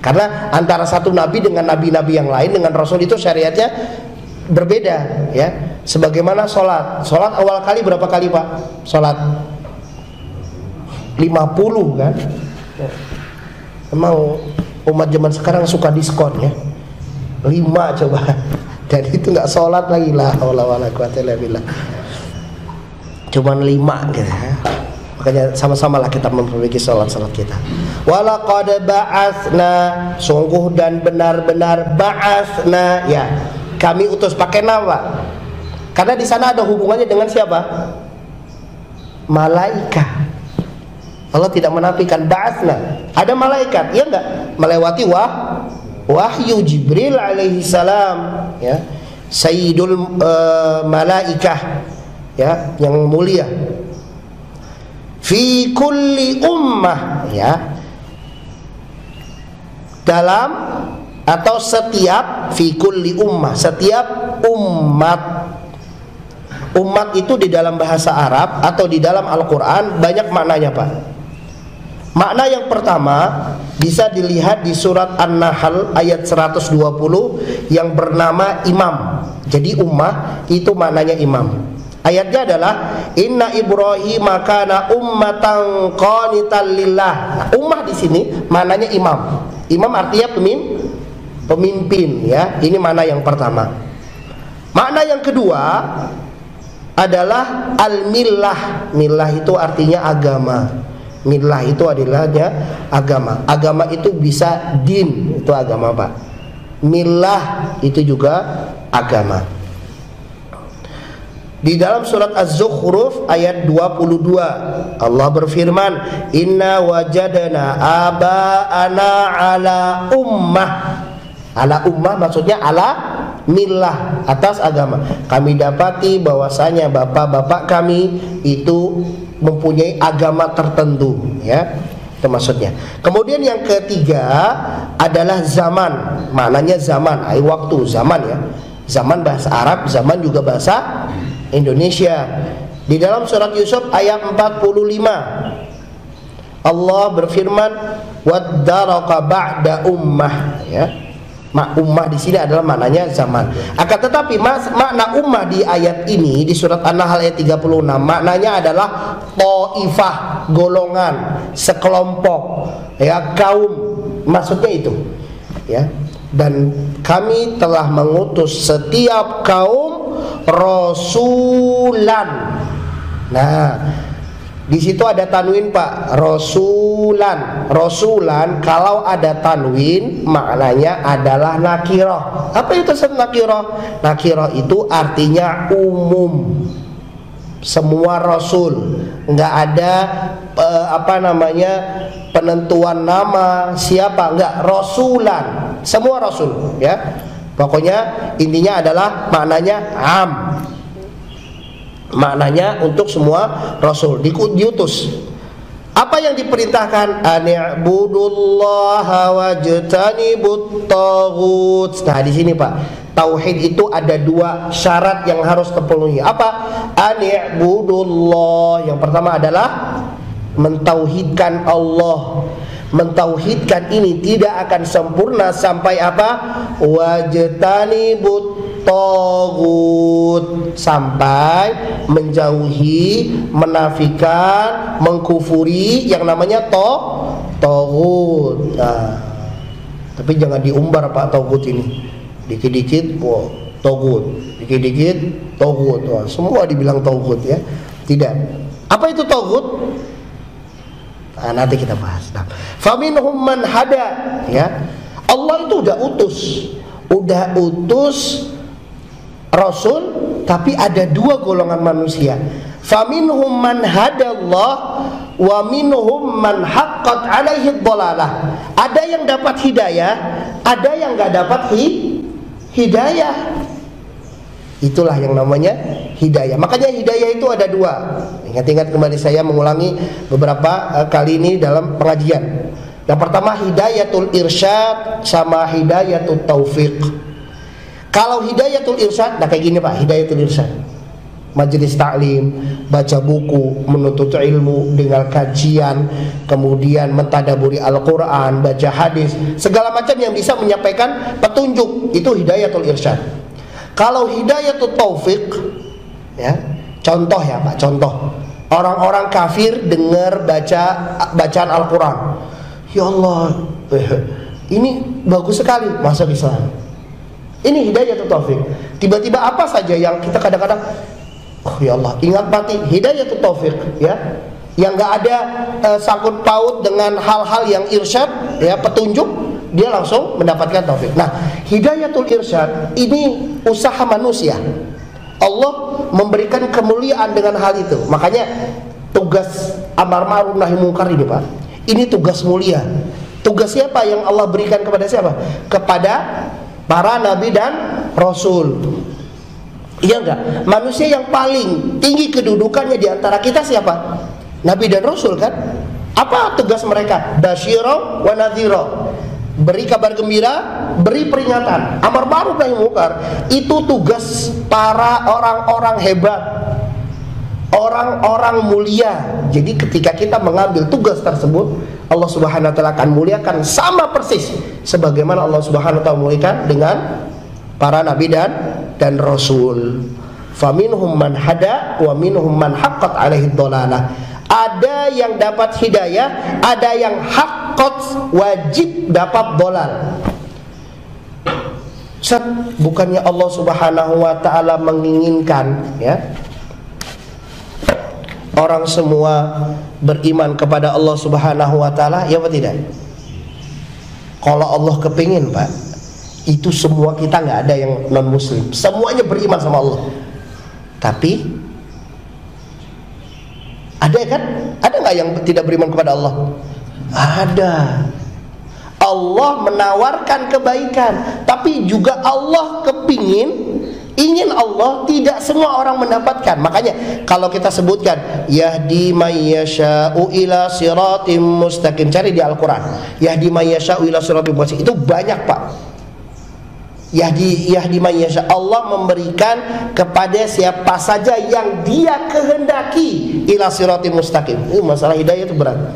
S1: Karena antara satu nabi dengan nabi-nabi yang lain dengan rasul itu syariatnya berbeda ya. Sebagaimana sholat. Sholat awal kali berapa kali, Pak? Sholat 50 kan. Emang umat zaman sekarang suka diskon ya. 5 coba. Dan itu nggak sholat lagi lah. Cuman 5 gitu ya. Makanya sama-sama lah kita memperbaiki sholat kita. Walaqad ba'atsna, sungguh dan benar-benar ba'atsna ya. Kami utus pakai nama. Karena di sana ada hubungannya dengan siapa? Malaikat. Allah tidak menafikan ba'atsna. Ada malaikat, ya enggak? Melewati wahyu Jibril alaihi salam ya, sayyidul malaikah ya, yang mulia. Fi kulli ummah ya, dalam atau setiap, fi kulli ummah, setiap umat. Umat itu di dalam bahasa Arab atau di dalam Al-Quran banyak maknanya, Pak. Makna yang pertama bisa dilihat di surat An-Nahl ayat 120 yang bernama imam. Jadi ummah itu maknanya imam. Ayatnya adalah inna Ibrahim kana ummatan qanitan lillah. Nah, ummah di sini maknanya imam. Imam artinya pemimpin ya. Ini makna yang pertama. Makna yang kedua adalah al-millah. Millah itu artinya agama. Millah itu adalah agama. Agama itu bisa din, itu agama, Pak. Millah itu juga agama. Di dalam surat Az-Zukhruf ayat 22 Allah berfirman, inna wajadana aba'ana ala ummah. Ala ummah maksudnya ala millah, atas agama. Kami dapati bahwasanya bapak-bapak kami itu mempunyai agama tertentu ya. Itu maksudnya. Kemudian yang ketiga adalah zaman. Maknanya zaman, waktu, zaman ya. Zaman bahasa Arab, zaman juga bahasa Indonesia. Di dalam surat Yusuf ayat 45 Allah berfirman waddaraka ba'da ummah ya. Ummah di sini adalah maknanya zaman. Akan tetapi makna ummah di ayat ini di surat An-Nahl ayat 36 maknanya adalah taifah, golongan, sekelompok, ya, kaum. Maksudnya itu, ya. Dan kami telah mengutus setiap kaum rasulan. Nah, di situ ada tanwin, Pak. Rasulan. Rasulan kalau ada tanwin maknanya adalah nakirah. Apa itu nakirah? Nakirah itu artinya umum. Semua rasul. Enggak ada penentuan nama siapa, enggak, rasulan. Semua rasul, ya. Pokoknya intinya adalah maknanya am. Maknanya untuk semua rasul diutus. Apa yang diperintahkan? Ani'budullaha wajtanibut taghut. Nah, di sini Pak, tauhid itu ada dua syarat yang harus terpenuhi. Apa? Ani'budullah. Yang pertama adalah mentauhidkan Allah. Mentauhidkan ini tidak akan sempurna sampai apa? Wajtanibut taghut, sampai menjauhi, menafikan, mengkufuri yang namanya taghut. Nah, tapi jangan diumbar Pak taghut ini. Dikit-dikit taghut, dikit-dikit taghut. Wah, semua dibilang taghut ya. Tidak. Apa itu taghut? Nah, nanti kita bahas. Nah, faminhum man hada, ya. Allah itu udah utus Rasul, tapi ada dua golongan manusia. Faminhum man hadallah wa minhum man haqqat alaihi dhalalah. Ada yang dapat hidayah, ada yang enggak dapat hidayah. Itulah yang namanya hidayah. Makanya hidayah itu ada dua. Ingat-ingat kembali, saya mengulangi beberapa kali ini dalam pengajian. Yang pertama hidayatul irsyad sama hidayatul taufiq. Kalau hidayatul irsyad, nah kayak gini Pak, hidayatul irsyad. Majelis taklim, baca buku, menuntut ilmu, dengar kajian, kemudian mentadaburi Al-Quran, baca hadis, segala macam yang bisa menyampaikan petunjuk, itu hidayatul irsyad. Kalau hidayatul taufiq, ya, contoh ya Pak, contoh. Orang-orang kafir dengar bacaan Al-Quran. Ya Allah, ini bagus sekali, masuk Islam. Ini hidayatul taufik. Tiba-tiba apa saja yang kita kadang-kadang, oh ya Allah, ingat mati hidayatul taufik, ya, yang nggak ada sangkut paut dengan hal-hal yang irsyad, ya, petunjuk, dia langsung mendapatkan taufik. Nah, hidayatul irsyad ini usaha manusia. Allah memberikan kemuliaan dengan hal itu. Makanya tugas amar ma'ruf nahi munkar ini Pak, ini tugas mulia. Tugas siapa yang Allah berikan kepada siapa? Kepada para nabi dan rasul. Iya enggak? Manusia yang paling tinggi kedudukannya di antara kita siapa? Nabi dan rasul kan? Apa tugas mereka? Basyira wa nadhira. Beri kabar gembira, beri peringatan. Amar ma'ruf nahi munkar itu tugas para orang-orang hebat, orang-orang mulia. Jadi ketika kita mengambil tugas tersebut, Allah Subhanahu wa taala akan muliakan sama persis sebagaimana Allah Subhanahu wa taala muliakan dengan para nabi dan rasul. Faminhum man hada wa minhum man haqqat alaihi dhalalah. Ada yang dapat hidayah, ada yang haqqat, wajib dapat dhalal. Bukannya Allah Subhanahu wa taala menginginkan, ya, orang semua beriman kepada Allah Subhanahu wa taala, ya apa tidak? Kalau Allah kepingin Pak, itu semua kita nggak ada yang non muslim, semuanya beriman sama Allah. Tapi ada kan? Ada nggak yang tidak beriman kepada Allah? Ada. Allah menawarkan kebaikan, tapi juga Allah ingin Allah tidak semua orang mendapatkan. Makanya kalau kita sebutkan yahdi may yasha'u ila siratim mustaqim, cari di Al-Quran, yahdi may yasha'u ila siratim mustaqim, itu banyak Pak. Yahdi may yasha', Allah memberikan kepada siapa saja yang dia kehendaki ila siratim mustaqim. Masalah hidayah itu berat.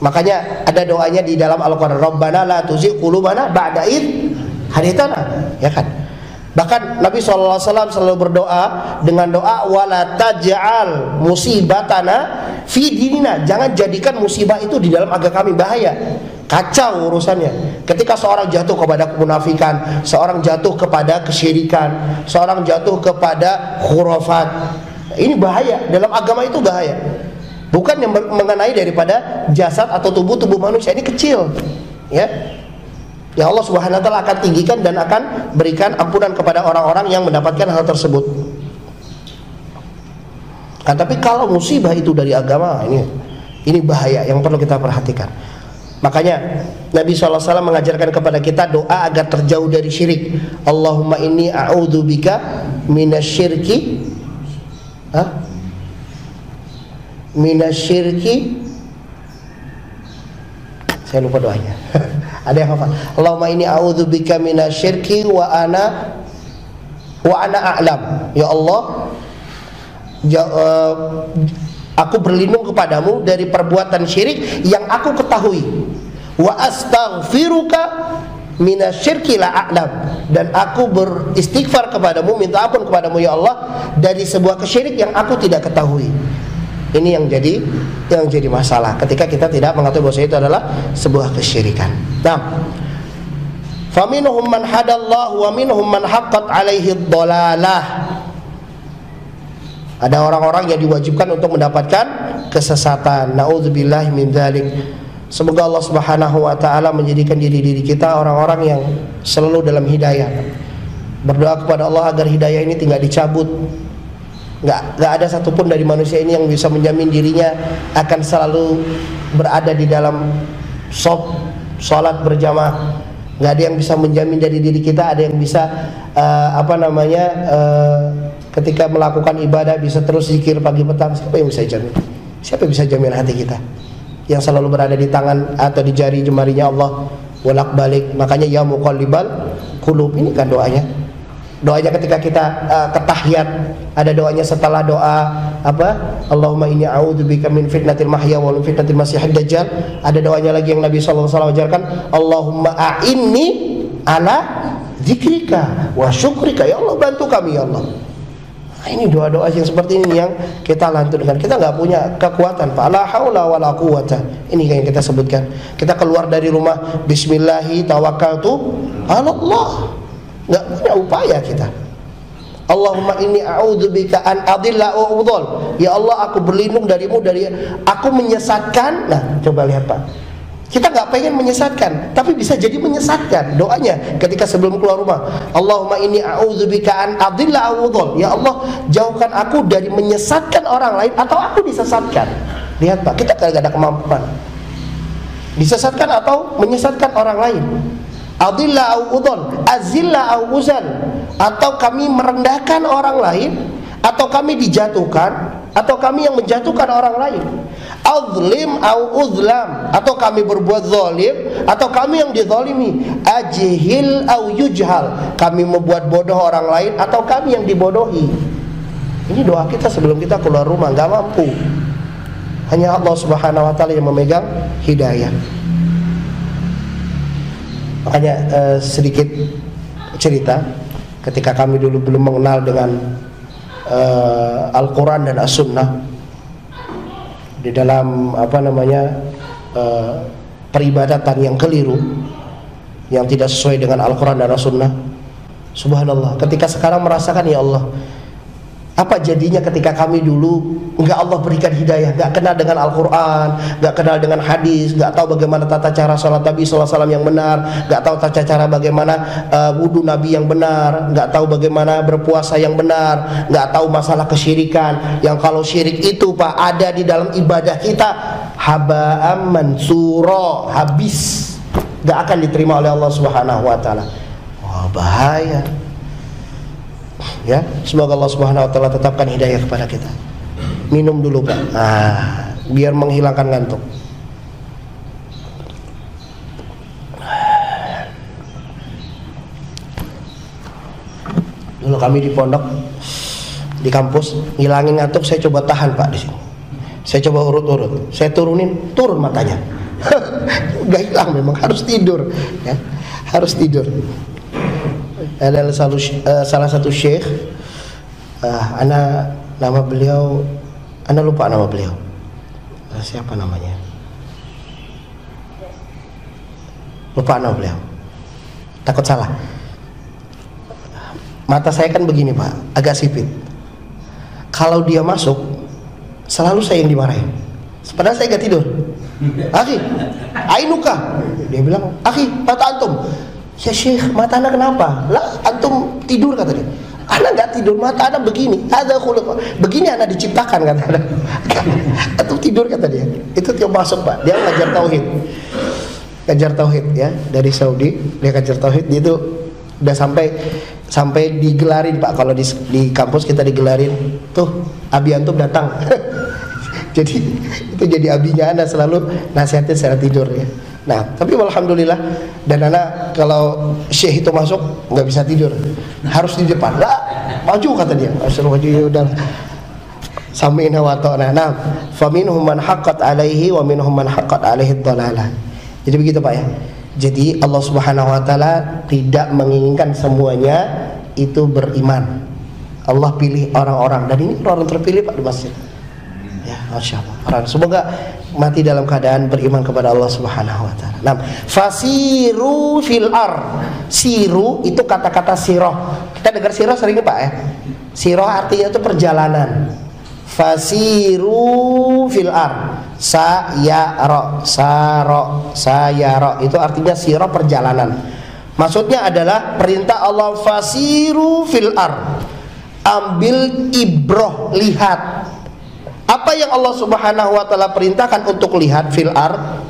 S1: Makanya ada doanya di dalam Al-Quran, Rabbana la tuzigh qulubana ba'da id haditana, ya kan? Bahkan Nabi SAW selalu berdoa dengan doa wala taj'al musibatana fi dinina. Jangan jadikan musibah itu di dalam agama kami, bahaya. Kacau urusannya. Ketika seorang jatuh kepada kemunafikan, seorang jatuh kepada kesyirikan, seorang jatuh kepada khurafat, ini bahaya. Dalam agama itu bahaya. Bukan yang mengenai daripada jasad atau tubuh manusia, ini kecil, ya. Ya Allah Subhanahu wa taala akan tinggikan dan akan berikan ampunan kepada orang-orang yang mendapatkan hal tersebut. Kan, tapi kalau musibah itu dari agama, ini bahaya yang perlu kita perhatikan. Makanya Nabi SAW mengajarkan kepada kita doa agar terjauh dari syirik. Allahumma inni a'udzubika minasyirki minasyirki Saya lupa doanya. Ada yang hafal? Allahumma inni a'udzubika minasyirki wa ana a'lam. Ya Allah, aku berlindung kepadamu dari perbuatan syirik yang aku ketahui. Wa astaghfiruka minasyirki la a'lam, dan aku beristighfar kepadamu, minta ampun kepadamu ya Allah dari sebuah kesyirik yang aku tidak ketahui. Ini yang jadi masalah ketika kita tidak mengetahui bahwa itu adalah sebuah kesyirikan. Nah, faminhum man hadallahu wa minhum man haqqat alaihi dhalalah. Ada orang-orang yang diwajibkan untuk mendapatkan kesesatan. Nauzubillahi min dzalik. Semoga Allah Subhanahu wa taala menjadikan diri kita orang-orang yang selalu dalam hidayah. Berdoa kepada Allah agar hidayah ini tidak dicabut. Nggak ada satupun dari manusia ini yang bisa menjamin dirinya akan selalu berada di dalam sholat berjamaah. Nggak ada yang bisa menjamin dari diri kita. Ada yang bisa ketika melakukan ibadah bisa terus zikir pagi petang. Siapa yang bisa jamin? Siapa yang bisa jamin hati kita yang selalu berada di tangan atau di jari jemarinya Allah bolak balik? Makanya ya muqallibal qulub, ini kan doanya. Doanya ketika kita ketahiyat, ada doanya setelah doa apa? Allahumma inni a'udzubika min fitnatil mahya wa min fitnatil masiihid dajjal. Ada doanya lagi yang Nabi sallallahu alaihi wasallam ajarkan, Allahumma a'inni ala dzikrika wa syukrika. Ya Allah, bantu kami ya Allah. Nah, ini doa-doa yang seperti ini yang kita lantunkan. Kita nggak punya kekuatan, Pak. La haula wala quwwata. Ini yang kita sebutkan. Kita keluar dari rumah, bismillahi tawakkaltu 'ala Allah. Nggak punya upaya kita. Allahumma inni a'udzubika an adilla wa udhal. Ya Allah, aku berlindung darimu dari aku menyesatkan. Nah, coba lihat Pak. Kita nggak pengen menyesatkan, tapi bisa jadi menyesatkan. Doanya ketika sebelum keluar rumah, Allahumma inni a'udzubika an adilla wa udhal. Ya Allah, jauhkan aku dari menyesatkan orang lain atau aku disesatkan. Lihat Pak, kita nggak ada kemampuan disesatkan atau menyesatkan orang lain. Adilla au udhal, azilla au uzal, atau kami merendahkan orang lain, atau kami dijatuhkan, atau kami yang menjatuhkan orang lain. Azlim au uzlam, atau kami berbuat zalim, atau kami yang dizalimi. Ajhil au yujhal, kami membuat bodoh orang lain, atau kami yang dibodohi. Ini doa kita sebelum kita keluar rumah. Gak mampu. Hanya Allah Subhanahu wa ta'ala yang memegang hidayah. Makanya sedikit cerita, ketika kami dulu belum mengenal dengan Al-Quran dan As-Sunnah, di dalam peribadatan yang keliru, yang tidak sesuai dengan Al-Quran dan As-Sunnah. Subhanallah, ketika sekarang merasakan, ya Allah, apa jadinya ketika kami dulu enggak Allah berikan hidayah, enggak kenal dengan Al-Quran, enggak kenal dengan hadis, enggak tahu bagaimana tata cara salat Nabi SAW yang benar, enggak tahu tata cara bagaimana wudu Nabi yang benar, enggak tahu bagaimana berpuasa yang benar, enggak tahu masalah kesyirikan, yang kalau syirik itu Pak ada di dalam ibadah kita, haba'am mansura, habis, enggak akan diterima oleh Allah Subhanahu wa taala. Wah, bahaya. Ya, semoga Allah Subhanahu wa taala tetapkan hidayah kepada kita. Minum dulu Pak, biar menghilangkan ngantuk. Dulu kami di pondok, di kampus, ngilangin ngantuk saya coba tahan Pak di sini. Saya coba urut-urut, saya turun matanya. Udah hilang, memang harus tidur, ya, harus tidur. Ada salah satu syekh, nama beliau, ana lupa nama beliau. Siapa namanya? Lupa nama beliau. Takut salah. Mata saya kan begini Pak, agak sipit. Kalau dia masuk, selalu saya yang dimarahin. Padahal saya gak tidur. Akhi, ainuka. Dia bilang, akhi, mata antum. Ya Syekh, mata anak kenapa? Lah, antum tidur kata dia. Anak gak tidur, mata anak begini. Ada khuluq. Begini anak diciptakan kata dia. Antum tidur kata dia. Itu tiap masuk Pak. Dia ngajar tauhid. Ngajar tauhid ya, dari Saudi. Dia ngajar tauhid. Dia itu udah sampai digelarin Pak. Kalau di kampus kita digelarin, tuh abi antum datang. Jadi itu jadi abinya anak selalu nasihatin secara tidur ya. Nah, tapi alhamdulillah, dan anak kalau syekh itu masuk nggak bisa tidur, harus di depan. Lah, maju kata dia. Asal maju ya udah. Sami'na wa ta'na. Nah, faminhum man haqqat alaihi wa minhum man haqqat alaihi dhalalah. Jadi begitu Pak ya. Jadi Allah Subhanahu wa taala tidak menginginkan semuanya itu beriman. Allah pilih orang-orang, dan ini orang terpilih Pak di masjid. Ya, Masya Allah. Semoga mati dalam keadaan beriman kepada Allah Subhanahu wa taala. Nah, fasiru fil ar. Siru itu kata-kata siroh. Kita dengar siroh sering Pak ya. Siroh artinya itu perjalanan. Fasiru fil ar. Sayaro, sayaro itu artinya siroh perjalanan. Maksudnya adalah perintah Allah fasiru fil ar. Ambil ibroh, lihat. Apa yang Allah Subhanahu wa taala perintahkan untuk lihat fil ar,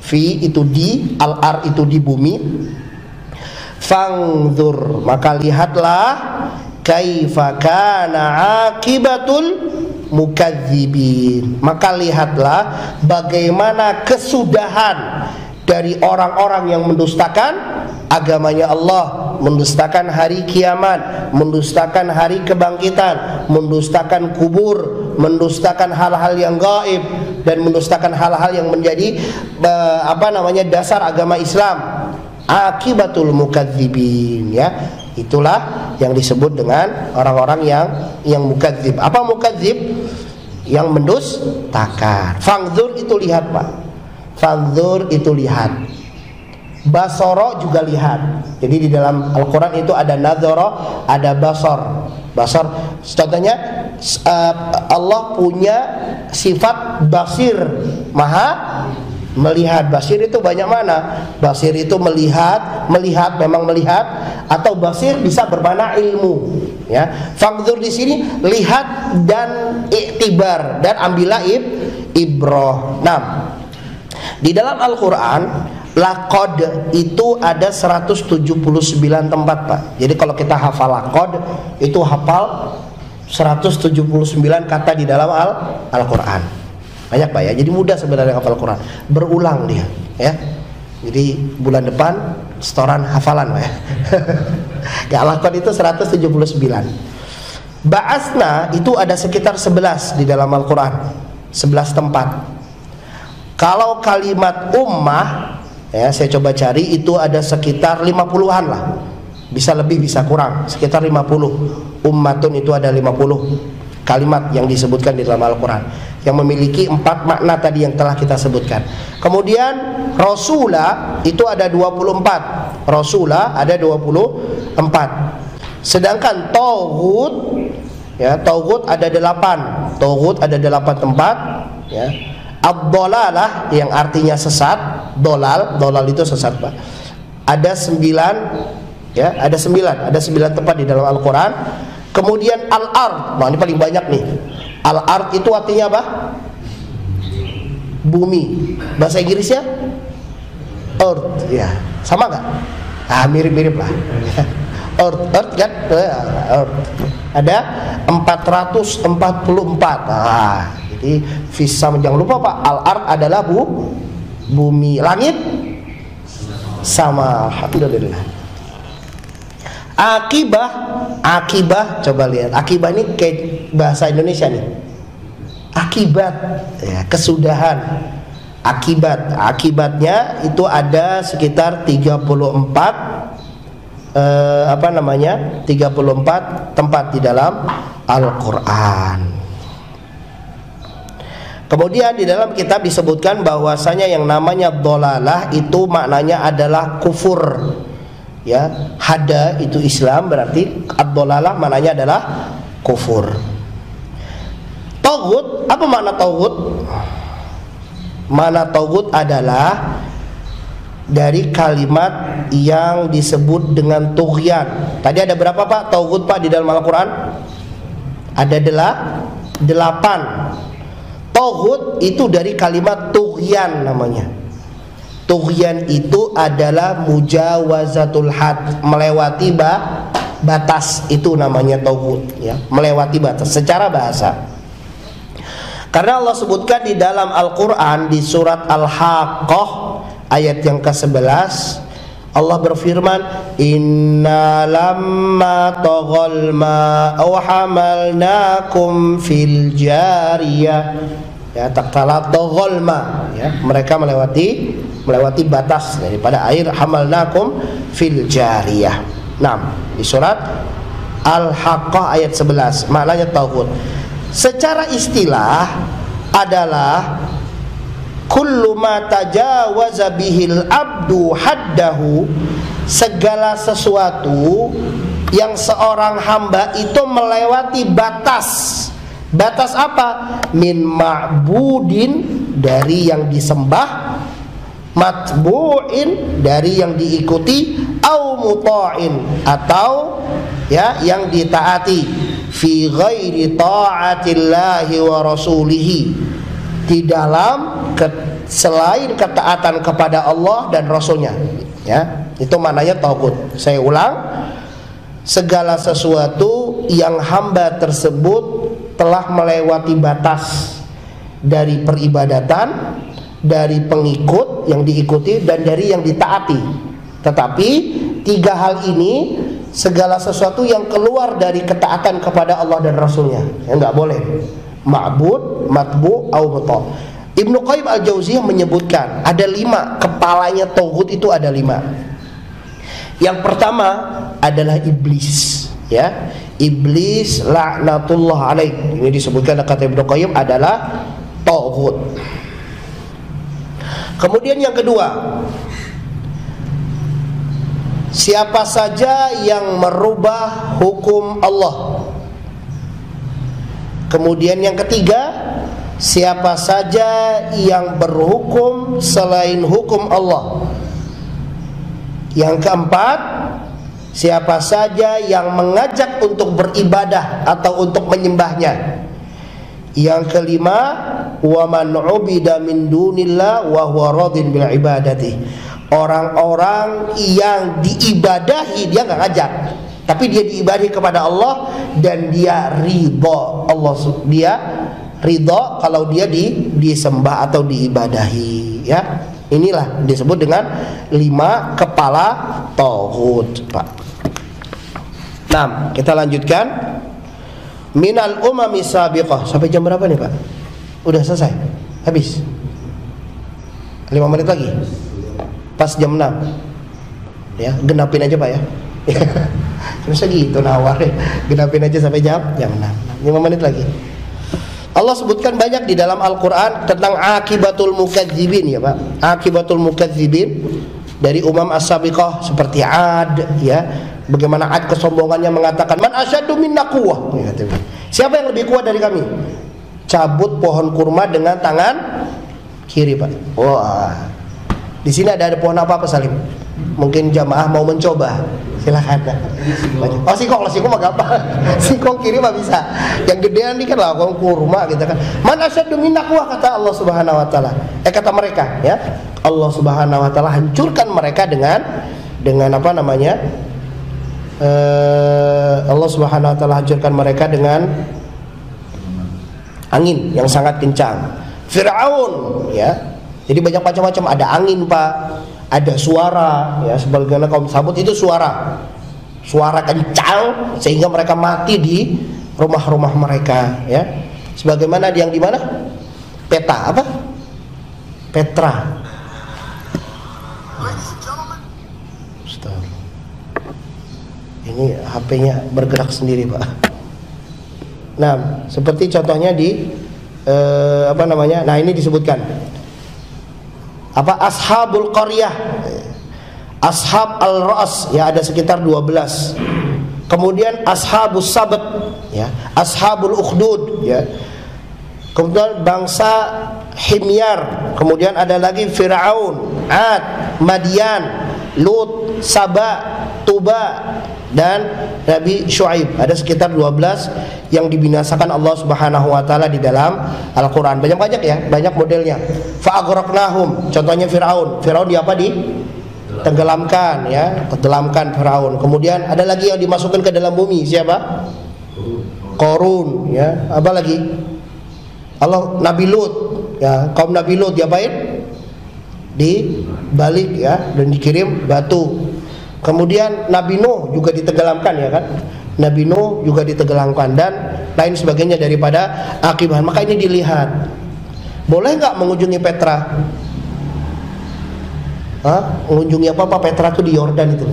S1: fi itu di, al ar itu di bumi. Fangzur, maka lihatlah kaifa kana akibatul mukadzibin. Maka lihatlah bagaimana kesudahan dari orang-orang yang mendustakan agamanya Allah, mendustakan hari kiamat, mendustakan hari kebangkitan, mendustakan kubur, mendustakan hal-hal yang gaib, dan mendustakan hal-hal yang menjadi dasar agama Islam. Akibatul mukadzibin, ya. Itulah yang disebut dengan orang-orang yang mukadzib. Apa mukadzib? Yang mendustakan. Fangzur itu lihat Pak. Fangzur itu lihat. Basoro juga lihat. Jadi di dalam Al-Quran itu ada nadhara, ada basor. Basor, contohnya Allah punya sifat basir, maha melihat. Basir itu banyak mana. Basir itu melihat, memang melihat, atau basir bisa bermakna ilmu. Ya, fangzur di sini lihat dan iktibar, dan ambillah ibrah. Nah, di dalam Al-Quran laqad itu ada 179 tempat Pak. Jadi kalau kita hafal laqad, itu hafal 179 kata di dalam Al-Quran. Banyak Pak ya. Jadi mudah sebenarnya hafal Al-Quran. Berulang dia ya. Jadi bulan depan setoran hafalan Pak ya. Ya, laqad itu 179. Ba'asna itu ada sekitar 11 di dalam Al-Quran. 11 tempat. Kalau kalimat ummah, ya, saya coba cari, itu ada sekitar 50-an lah. Bisa lebih, bisa kurang, sekitar 50. Ummatun itu ada 50 kalimat yang disebutkan di dalam Al-Quran, yang memiliki 4 makna tadi yang telah kita sebutkan. Kemudian Rasulah itu ada 24. Rasulah ada 24. Sedangkan Tauhud, ya, Tauhud ada 8. Tauhud ada 8 tempat, ya. Ad-dhalalah yang artinya sesat, dolal itu sesat Pak. Ada 9, ya, ada 9 tempat di dalam Al-Quran. Kemudian al-ard, nah ini paling banyak nih. Al-ard itu artinya apa? Bumi. Bahasa Inggrisnya earth, ya. Sama nggak? Ah, mirip-mirip lah. Earth kan? Earth. Ada 444. Nah, jadi visa, jangan lupa Pak, al-ard adalah bumi. Langit sama. Alhamdulillah. Akibah coba lihat. Akibah ini kayak bahasa Indonesia nih. Akibat, ya, kesudahan. Akibatnya itu ada sekitar 34 tempat di dalam Al-Quran. Kemudian di dalam kitab disebutkan bahwasanya yang namanya dhalalah itu maknanya adalah kufur. Ya, hada itu Islam, berarti ad-dhalalah maknanya adalah kufur. Taghut, apa makna taghut? Makna taghut adalah dari kalimat yang disebut dengan tughyan. Tadi ada berapa Pak taghut Pak di dalam Al-Quran? Ada 8. Taghut itu dari kalimat tughyan namanya. Tughyan itu adalah mujawazatul had, melewati batas, itu namanya taghut, ya, melewati batas secara bahasa. Karena Allah sebutkan di dalam Al-Quran di surat Al-Haqqah ayat yang ke-11 Allah berfirman, inna lamma taghal ma'u hamalnakum fil jariyah. Ya, tatkala taghal ma, ya, mereka melewati batas daripada air, hamalnakum fil jariyah. Nah, di surat Al-Haqqah ayat 11 maknanya taghut. Secara istilah adalah kullu ma tajawaza bihil abdu haddahu, segala sesuatu yang seorang hamba itu melewati batas. Batas apa? Min ma'budin, dari yang disembah, matbu'in, dari yang diikuti, au muta'in, atau ya yang ditaati, fi ghairi ta'atillahi wa rasulihi, di dalam selain ketaatan kepada Allah dan Rasulnya. Ya, itu maknanya taghut. Saya ulang, segala sesuatu yang hamba tersebut telah melewati batas dari peribadatan, dari pengikut yang diikuti, dan dari yang ditaati. Tetapi tiga hal ini, segala sesuatu yang keluar dari ketaatan kepada Allah dan Rasulnya, ya nggak boleh. Ma'bud, matbu, au muta'. Ibnu Qayyim al-Jauziyah menyebutkan ada 5 kepalanya taghut, itu ada 5. Yang pertama adalah iblis, ya. Iblis laknatullah alaih. Ini disebutkan kata Ibnu Qayyim adalah taghut. Kemudian yang kedua, siapa saja yang merubah hukum Allah. Kemudian yang ketiga, siapa saja yang berhukum selain hukum Allah. Yang keempat, siapa saja yang mengajak untuk beribadah atau untuk menyembahnya. Yang kelima, wa man 'ubida min dunillah wa huwa radin bil ibadati. Orang-orang yang diibadahi, dia enggak ngajak, tapi dia diibadahi kepada Allah dan dia ridha. Allah, dia ridha kalau dia disembah atau diibadahi, ya. Inilah disebut dengan 5 kepala taghut, Pak. Nah, kita lanjutkan. Minal umami sabiqah. Sampai jam berapa nih, Pak? Udah selesai? Habis? 5 menit lagi? Pas jam 6. Ya, genapin aja, Pak, ya. Terus gitu nawar ya. Genapin aja sampai jam 6. 5 menit lagi. Allah sebutkan banyak di dalam Al-Quran tentang akibatul mukadzibin, ya Pak. Akibatul mukadzibin dari umam as-sabiqah seperti Ad, ya. Bagaimana Ad kesombongannya mengatakan, man asyaddu minna quwwah. Siapa yang lebih kuat dari kami? Cabut pohon kurma dengan tangan kiri, Pak. Wah. Di sini ada pohon apa Salim? Mungkin jamaah mau mencoba. Silakan. Oh, singkong mah gampang. Singkong kiri mah bisa. Yang gedean ini kan lah pohon kurma gitu kan. Man asyaddu minna quwwah, kata Allah Subhanahu wa taala. Kata mereka, ya. Allah Subhanahu wa taala hancurkan mereka dengan apa namanya? Allah Subhanahu wa taala hancurkan mereka dengan angin yang sangat kencang. Firaun, ya. Jadi banyak macam-macam, ada angin, Pak, ada suara, ya, sebagaimana kaum Samud itu suara kencang sehingga mereka mati di rumah-rumah mereka, ya. Sebagaimana yang di mana? Petra. Ini HP-nya bergerak sendiri, Pak. Nah, seperti contohnya di Nah, ini disebutkan ashabul qaryah, ashab al-ra's, ya, ada sekitar 12. Kemudian ashabus sabt, ya, ashabul ukhdud, ya. Kemudian bangsa Himyar, kemudian ada lagi Firaun, Ad, Madian, Lut, Saba, Tuba, dan Nabi Syuaib. Ada sekitar 12 yang dibinasakan Allah Subhanahu wa taala di dalam Al-Qur'an. Banyak ya, banyak modelnya. Fa'aghraqnahum, contohnya Firaun. Firaun tenggelamkan, ya, tenggelamkan Firaun. Kemudian ada lagi yang dimasukkan ke dalam bumi, siapa? Qarun, ya. Apa lagi? Nabi Lut, ya, kaum Nabi Lut diapain? balik ya, dan dikirim batu. Kemudian Nabi Nuh juga ditenggelamkan ya kan, Nabi Nuh juga ditenggelamkan dan lain sebagainya daripada akibat. Maka ini dilihat, boleh nggak mengunjungi Petra? Mengunjungi apa Petra itu di Yordan itu,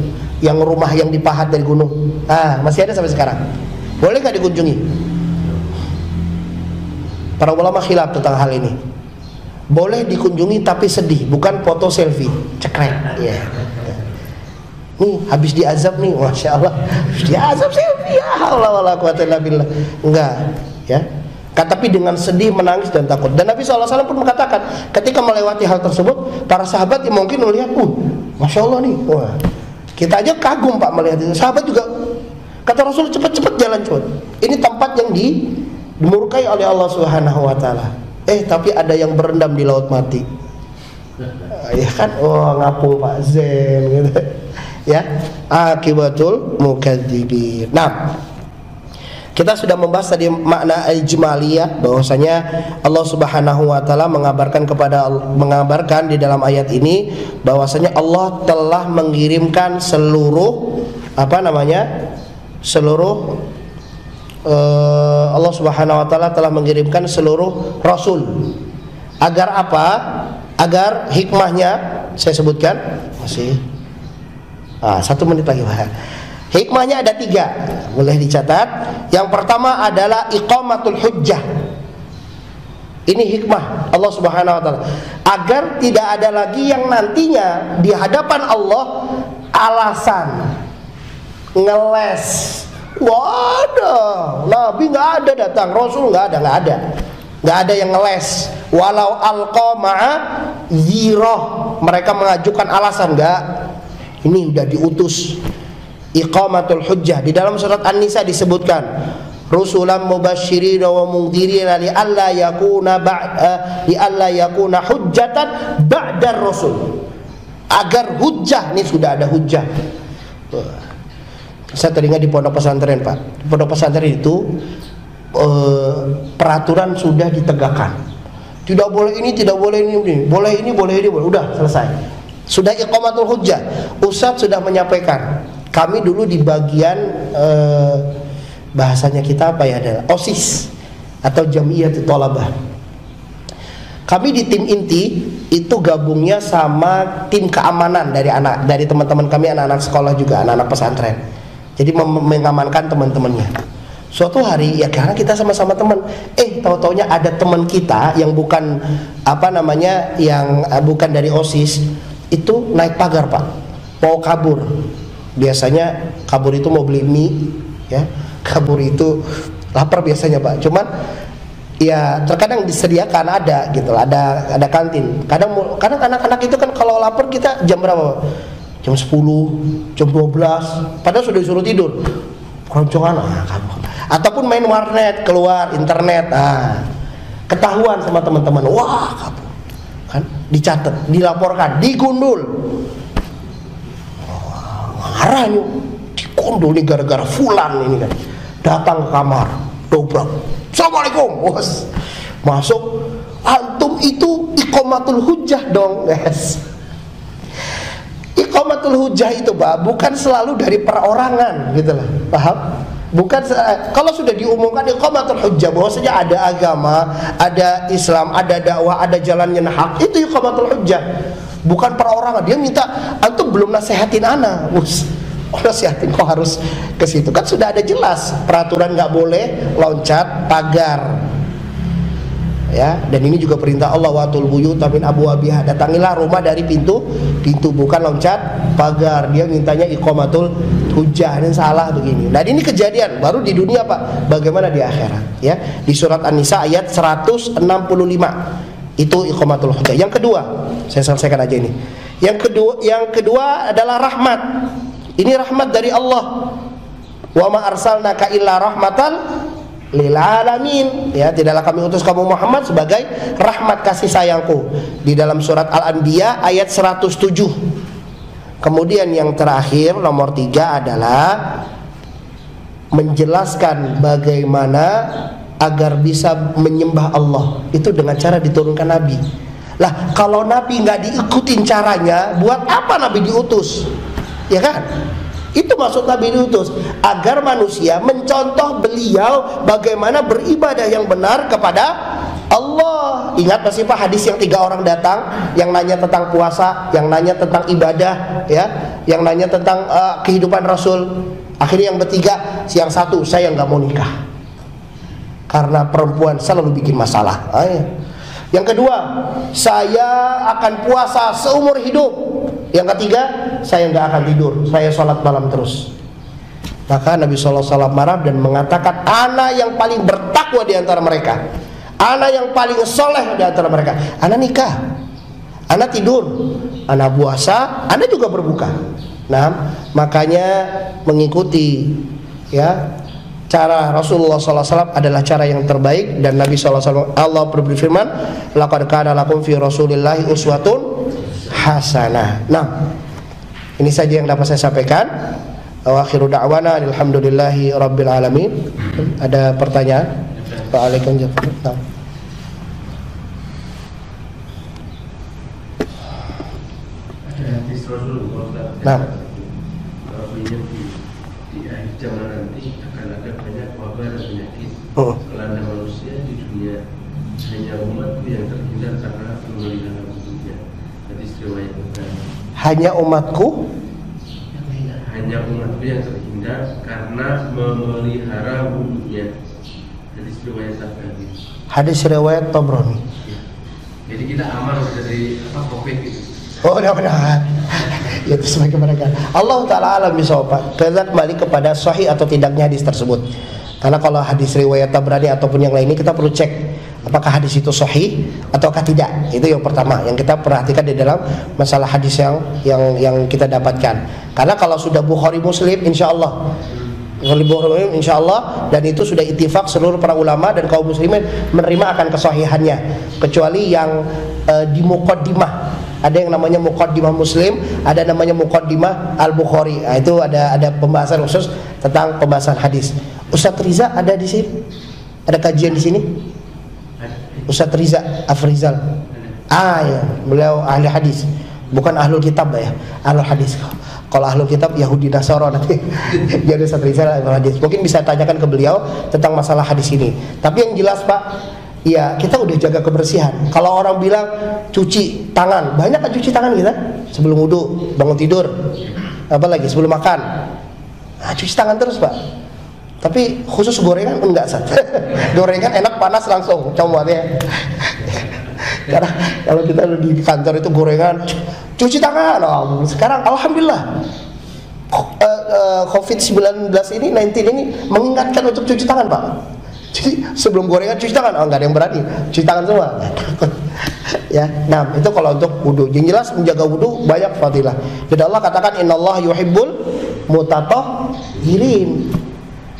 S1: yang rumah yang dipahat dari gunung. Masih ada sampai sekarang. Boleh nggak dikunjungi? Para ulama khilaf tentang hal ini. Boleh dikunjungi tapi sedih, bukan foto selfie cekrek. Ya. Nih habis diazab nih, masya Allah, habis diazab selfie, ya Allah wala quwwata illa billah. Enggak, ya. Tapi dengan sedih, menangis dan takut. Dan Nabi SAW pun mengatakan, ketika melewati hal tersebut, para sahabat yang mungkin melihat, masya Allah nih, wah, kita aja kagum Pak melihat itu. Sahabat juga, kata Rasul, cepat-cepat jalan cepat. Ini tempat yang dimurkai oleh Allah Subhanahu Wa Taala. Tapi ada yang berendam di laut mati. Ya kan, ngapung Pak Zen, gitu. Ya, akibatul mukadzibin. Nah, kita sudah membahas tadi makna ijmaliyah, bahwasanya Allah Subhanahu wa taala mengabarkan di dalam ayat ini bahwasanya Allah telah mengirimkan seluruh Allah Subhanahu wa taala telah mengirimkan seluruh rasul. Agar apa? Agar hikmahnya saya sebutkan masih 1 menit lagi Pak. Hikmahnya ada 3, boleh dicatat. Yang pertama adalah iqamatul hujjah. Ini hikmah Allah Subhanahu wa taala, agar tidak ada lagi yang nantinya di hadapan Allah alasan ngeles. Waduh, Nabi nggak ada datang, Rasul nggak ada yang ngeles. Walau alqa ma'a zirah, mereka mengajukan alasan nggak. Ini udah diutus. Iqamatul hujjah. Di dalam surat An-Nisa disebutkan, rusulan mubasysyirin wa mundhirin li alla yakuna hujjatan ba'dar rasul. Agar hujjah, ini sudah ada hujjah. Saya teringat di pondok pesantren Pak. Di pondok pesantren itu peraturan sudah ditegakkan. Tidak boleh ini, tidak boleh ini, boleh ini, boleh ini, udah selesai. Sudah iqamatul hujjah. Ustadz sudah menyampaikan. Kami dulu di bagian bahasanya kita apa ya, adalah OSIS atau Jam'iyatul Thalabah. Kami di tim inti itu gabungnya sama tim keamanan dari teman-teman kami, anak-anak sekolah juga, anak-anak pesantren. Jadi mengamankan teman-temannya. Suatu hari ya, karena kita sama-sama teman, tahu-taunya ada teman kita yang bukan yang bukan dari OSIS itu naik pagar Pak, mau kabur. Biasanya kabur itu mau beli mie, ya. Kabur itu lapar biasanya Pak. Cuman ya terkadang disediakan, ada gitu, ada kantin. Kadang anak-anak itu kan kalau lapar kita jam berapa? Jam 10, jam 12, padahal sudah disuruh tidur. Keroncongan kabur. Ataupun main warnet, keluar internet, ketahuan sama teman-teman. Wah, kabur. Kan dicatat, dilaporkan, digundul. Marah nih, dikondol nih gara-gara fulan ini kan. Datang ke kamar, dobrak, Assalamualaikum, bos. Masuk, antum itu iqamatul hujjah dong, guys. Iqamatul hujjah itu Pak, bukan selalu dari perorangan gitu lah, paham? Bukan kalau sudah diumumkan iqamatul hujjah, bahwasanya ada agama, ada Islam, ada dakwah, ada jalannya hak, itu iqamatul hujjah. Bukan perorangan. Dia minta, antum belum nasehatin ana, bos. Nasihatin kok harus ke situ. Kan sudah ada jelas peraturan nggak boleh loncat pagar. Ya, dan ini juga perintah Allah, watul buyuta min abwabiha. Datangilah rumah dari pintu, bukan loncat pagar. Dia mintanya iqamatul hujjah. Ini salah begini. Nah, ini kejadian baru di dunia Pak. Bagaimana di akhirat? Ya, di surat An-Nisa ayat 165. Itu iqamatul hujjah. Yang kedua, saya selesaikan aja ini. Yang kedua adalah rahmat. Ini rahmat dari Allah. Wa ma arsalnaka illa rahmatan lil alamin. Ya, tidaklah kami utus kamu Muhammad sebagai rahmat kasih sayangku. Di dalam surat Al-Anbiya ayat 107. Kemudian yang terakhir nomor 3 adalah menjelaskan bagaimana agar bisa menyembah Allah. Itu dengan cara diturunkan Nabi. Lah kalau Nabi nggak diikutin caranya, buat apa Nabi diutus? Ya kan? Itu maksud Nabi diutus, agar manusia mencontoh beliau bagaimana beribadah yang benar kepada Allah. Ingat masih Pak hadis yang 3 orang datang, yang nanya tentang puasa, yang nanya tentang ibadah, ya, yang nanya tentang kehidupan Rasul. Akhirnya yang bertiga, yang satu, saya nggak mau nikah karena perempuan selalu bikin masalah. Yang kedua, saya akan puasa seumur hidup. Yang ketiga, saya nggak akan tidur, saya sholat malam terus. Maka Nabi SAW marah dan mengatakan, ana yang paling bertakwa di antara mereka, ana yang paling soleh di antara mereka, ana nikah, ana tidur, ana puasa, ana juga berbuka. Nah, makanya mengikuti, ya, cara Rasulullah SAW adalah cara yang terbaik. Dan Nabi SAW, Allah berfirman, laqad kana lakum fi rasulillahi uswatun hasanah. Nah, ini saja yang dapat saya sampaikan. Wa akhiru da'wana alhamdulillahi rabbil alamin. Ada pertanyaan? Waalaikumsalam. Nah,
S2: di akhir zaman nanti akan ada banyak wabah dan penyakit melanda manusia di dunia. Hanya umatku yang terhindar karena memelihara wudhunya. Hadis riwayat Bukhari.
S1: Hanya umatku
S2: yang terhindar karena memelihara wudhunya. Hadis riwayat Tabrani.
S1: Hadis riwayat Tabrani.
S2: Ya. Jadi kita aman dari COVID gitu.
S1: Oh, benar-benar. Itu sebagai mereka. Allah Ta'ala alam bisawab. Kita kembali kepada sahih atau tidaknya hadis tersebut. Karena kalau hadis riwayat Tabrani ataupun yang lainnya, kita perlu cek apakah hadis itu sahih ataukah tidak. Itu yang pertama yang kita perhatikan di dalam masalah hadis yang kita dapatkan. Karena kalau sudah Bukhari Muslim, insya Allah, dan itu sudah ittifaq seluruh para ulama dan kaum muslimin menerima akan kesahihannya, kecuali yang di muqaddimah. Ada yang namanya muqaddimah Muslim, ada namanya muqaddimah Al-Bukhari. Nah, itu ada pembahasan khusus tentang pembahasan hadis. Ustadz Riza ada di sini? Ada kajian di sini? Ustadz Riza Afrizal. Ya, beliau ahli hadis. Bukan ahlul kitab ya, ahlul hadis. Kalau ahlul kitab Yahudi Nasara nanti. Jadi Ustadz Riza ahlul hadis. Mungkin bisa tanyakan ke beliau tentang masalah hadis ini. Tapi yang jelas Pak, ya kita udah jaga kebersihan. Kalau orang bilang cuci tangan, banyak kan cuci tangan kita sebelum wudu, bangun tidur, apalagi sebelum makan. Nah, cuci tangan terus Pak. Tapi khusus gorengan enggak Sat. Gorengan enak panas langsung comotnya. Karena kalau kita di kantor itu gorengan, cuci tangan. Sekarang alhamdulillah COVID-19 ini, 19 ini mengingatkan untuk cuci tangan Pak. Jadi sebelum gorengan cuci tangan, nggak ada yang berani cuci tangan semua. Ya, nah itu kalau untuk wudu. Yang jelas menjaga wudu banyak fadilah. Dan Allah katakan innallaha yuhibbul mutatahhirin.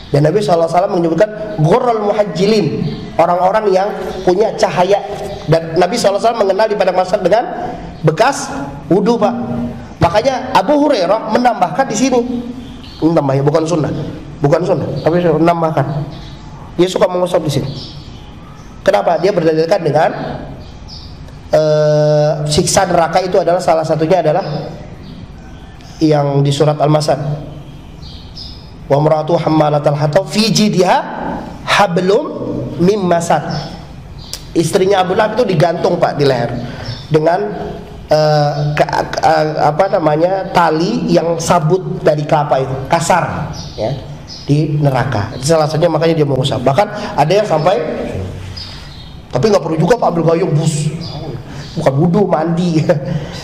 S1: Dan Nabi SAW menyebutkan ghurral muhajjilin, orang-orang yang punya cahaya. Dan Nabi SAW mengenal di padang mahsyar dengan bekas wudu Pak. Makanya Abu Hurairah menambahkan di sini, menambahnya bukan sunnah, tapi menambahkan. Dia suka mengusap di sini. Kenapa? Dia berdalilkan dengan siksa neraka itu adalah salah satunya adalah yang di surat Al-Masad. Wa mar'atu hammalatal hatab fi jidha hablum mim masad. Istrinya Abu Lahab itu digantung Pak di leher dengan tali yang sabut dari kelapa itu, kasar ya, di neraka. Itu salah satunya, makanya dia mengusap. Bahkan ada yang sampai, tapi nggak perlu juga Pak ambil gayung bus, bukan wudu, mandi.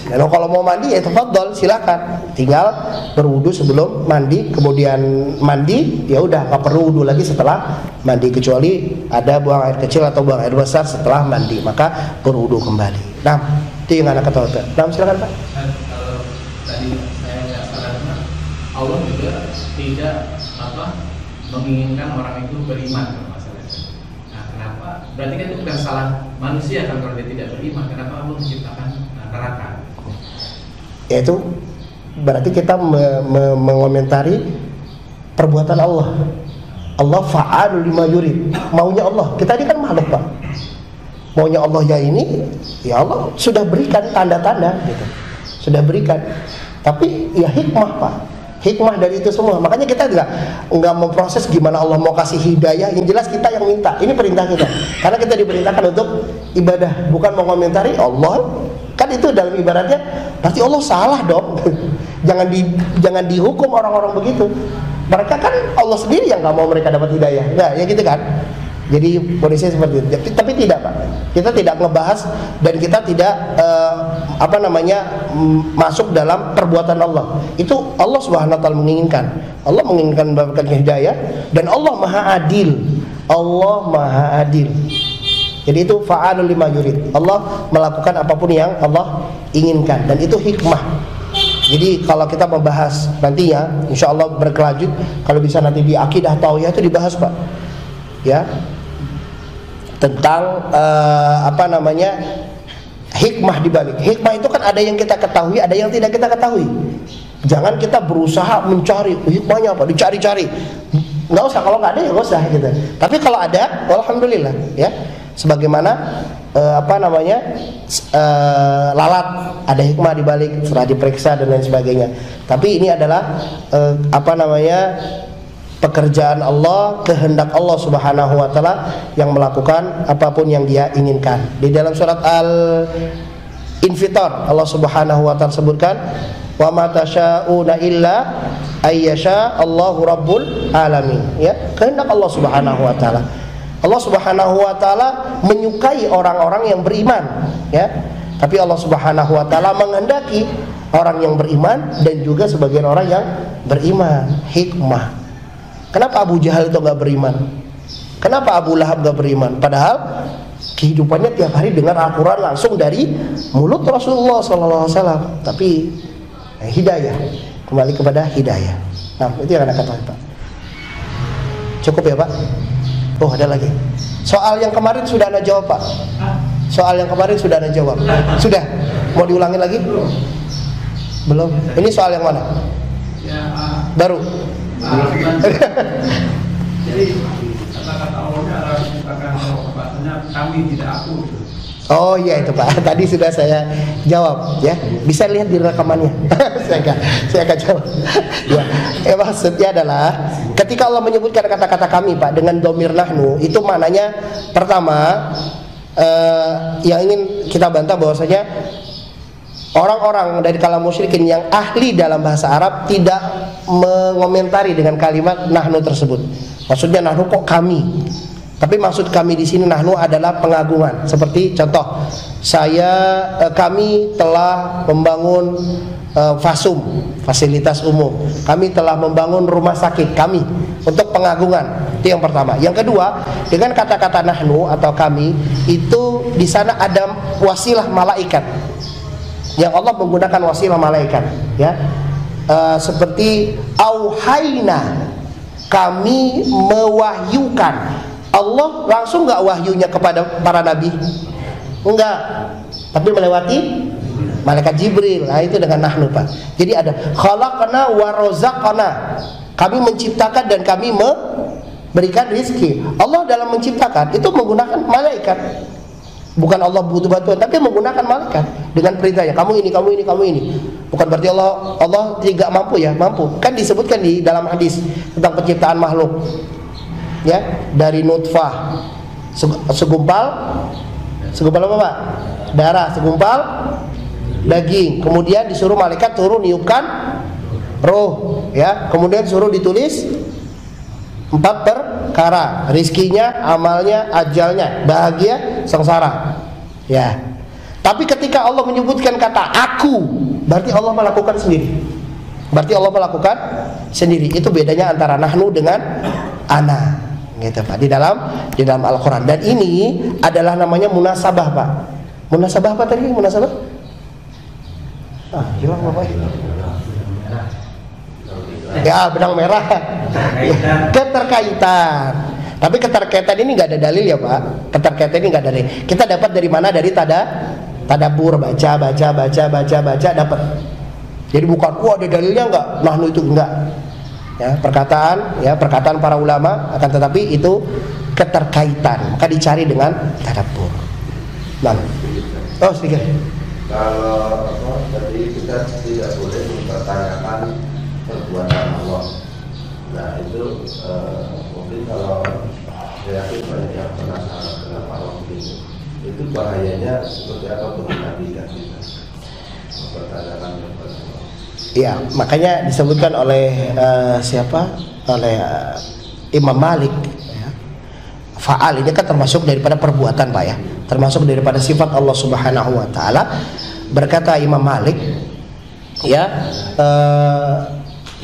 S1: Dan kalau mau mandi ya tafadhol, silakan. Tinggal berwudu sebelum mandi, kemudian mandi, ya udah nggak perlu wudu lagi setelah mandi, kecuali ada buang air kecil atau buang air besar setelah mandi, maka berwudu kembali. Nah, itu yang anak ketahui. Nah, silakan Pak.
S3: Kalau tadi saya nggak salah, Allah juga tidak menginginkan orang itu beriman kalau masalahnya. Nah, kenapa? Berarti kan itu bukan salah manusia kan kalau dia tidak beriman. Kenapa Allah menciptakan neraka?
S1: Yaitu berarti kita mengomentari perbuatan Allah. Allah fa'alul lima yurid, maunya Allah. Kita ini kan makhluk Pak. Maunya Allah ya ini, ya Allah sudah berikan tanda-tanda gitu. Sudah berikan. Tapi ya hikmah Pak. Hikmah dari itu semua. Makanya kita enggak memproses gimana Allah mau kasih hidayah. Yang jelas kita yang minta. Ini perintah kita. Karena kita diperintahkan untuk ibadah, bukan mengomentari Allah. Kan itu dalam ibaratnya berarti Allah salah dong. Jangan dihukum orang-orang begitu. Mereka kan Allah sendiri yang enggak mau mereka dapat hidayah. Enggak, ya gitu kan? Jadi kondisi seperti itu. Tapi tidak Pak. Kita tidak ngebahas dan kita tidak masuk dalam perbuatan Allah. Itu Allah Subhanahu wa taala menginginkan. Allah menginginkan mendapatkan hidayah dan Allah Maha Adil. Allah Maha Adil. Jadi itu fa'alul lima yurid. Allah melakukan apapun yang Allah inginkan dan itu hikmah. Jadi kalau kita membahas nantinya insyaallah berkelanjut, kalau bisa nanti di akidah tauhid itu dibahas Pak. Ya. Tentang hikmah dibalik. Hikmah itu kan ada yang kita ketahui, ada yang tidak kita ketahui. Jangan kita berusaha mencari hikmahnya apa, dicari-cari. Nggak usah, kalau nggak ada ya nggak usah gitu. Tapi kalau ada, alhamdulillah ya. Sebagaimana lalat, ada hikmah dibalik setelah diperiksa dan lain sebagainya. Tapi ini adalah pekerjaan Allah, kehendak Allah Subhanahu wa taala yang melakukan apapun yang Dia inginkan. Di dalam surat Al-Infitar Allah Subhanahu wa taala sebutkan, "Wa ma tasyauna illa ayyasha Allahu rabbul alamin." Ya, kehendak Allah Subhanahu wa taala. Allah Subhanahu wa taala menyukai orang-orang yang beriman, ya. Tapi Allah Subhanahu wa taala menghendaki orang yang beriman dan juga sebagian orang yang beriman. Hikmah. Kenapa Abu Jahal itu gak beriman? Kenapa Abu Lahab gak beriman? Padahal kehidupannya tiap hari dengar Al-Quran langsung dari mulut Rasulullah SAW. Tapi hidayah, kembali kepada hidayah. Nah itu yang Anda katakan Pak. Cukup ya Pak? Oh ada lagi. Soal yang kemarin sudah Anda jawab Pak. Soal yang kemarin sudah Anda jawab. Sudah? Mau diulangi lagi? Belum? Ini soal yang mana? Baru?
S4: Jadi kata-kata Allahnya adalah menciptakan bahasanya kami tidak aku.
S1: Oh iya itu Pak, tadi sudah saya jawab ya. Bisa lihat di rekamannya. saya akan jawab. Ya, maksudnya adalah ketika Allah menyebutkan kata-kata kami Pak dengan domir nahnu, itu maknanya pertama yang ingin kita bantah bahwasanya orang-orang dari kalangan musyrikin yang ahli dalam bahasa Arab tidak mengomentari dengan kalimat nahnu tersebut. Maksudnya nahnu kok kami? Tapi maksud kami di sini nahnu adalah pengagungan. Seperti contoh, kami telah membangun fasilitas umum. Kami telah membangun rumah sakit kami untuk pengagungan. Itu yang pertama. Yang kedua, dengan kata-kata nahnu atau kami itu di sana ada wasilah malaikat. Yang Allah menggunakan wasilah malaikat, ya. Seperti auhayna, kami mewahyukan. Allah langsung nggak wahyunya kepada para nabi? Enggak, tapi melewati malaikat Jibril. Nah itu dengan nahnu Pak. Jadi ada khalaqna wa razaqna, kami menciptakan dan kami memberikan rizki. Allah dalam menciptakan itu menggunakan malaikat. Bukan Allah butuh bantuan, tapi menggunakan malaikat dengan perintahnya. Kamu ini, kamu ini, kamu ini. Bukan berarti Allah tidak mampu ya, mampu. Kan disebutkan di dalam hadis tentang penciptaan makhluk. Ya, dari nutfah segumpal apa Pak? Darah, segumpal daging. Kemudian disuruh malaikat turun niupkan roh, ya. Kemudian suruh ditulis 4 perkara, rizkinya, amalnya, ajalnya, bahagia, sengsara. Ya. Tapi ketika Allah menyebutkan kata aku, berarti Allah melakukan sendiri. Berarti Allah melakukan sendiri. Itu bedanya antara nahnu dengan ana. Gitu Pak. Di dalam Al-Qur'an. Dan ini adalah namanya munasabah Pak. Munasabah apa tadi? Munasabah? Hilang Bapak. Ya, benang merah. Keterkaitan. Tapi keterkaitan ini nggak ada dalil ya Pak. Keterkaitan ini nggak ada dalil. Kita dapat dari mana? Dari tadabbur, baca dapat. Jadi bukan ada dalilnya nggak? Nahnu itu enggak. Ya, perkataan para ulama, akan tetapi itu keterkaitan. Maka dicari dengan tadabbur. Nah. Oh, sedikit.
S5: Kalau tadi kita tidak boleh mempertanyakan perbuatan Allah. Nah itu mungkin kalau saya yakin banyak yang penasaran kenapa Allah begitu. Itu bahayanya seperti apa bagi Nabi dan kita mempertanyakan perbuatan Allah.
S1: Iya, makanya disebutkan oleh siapa? Oleh Imam Malik. Ya. Fa'al ini kan termasuk daripada perbuatan, Pak ya. Termasuk daripada sifat Allah Subhanahu wa taala. Berkata Imam Malik, ya,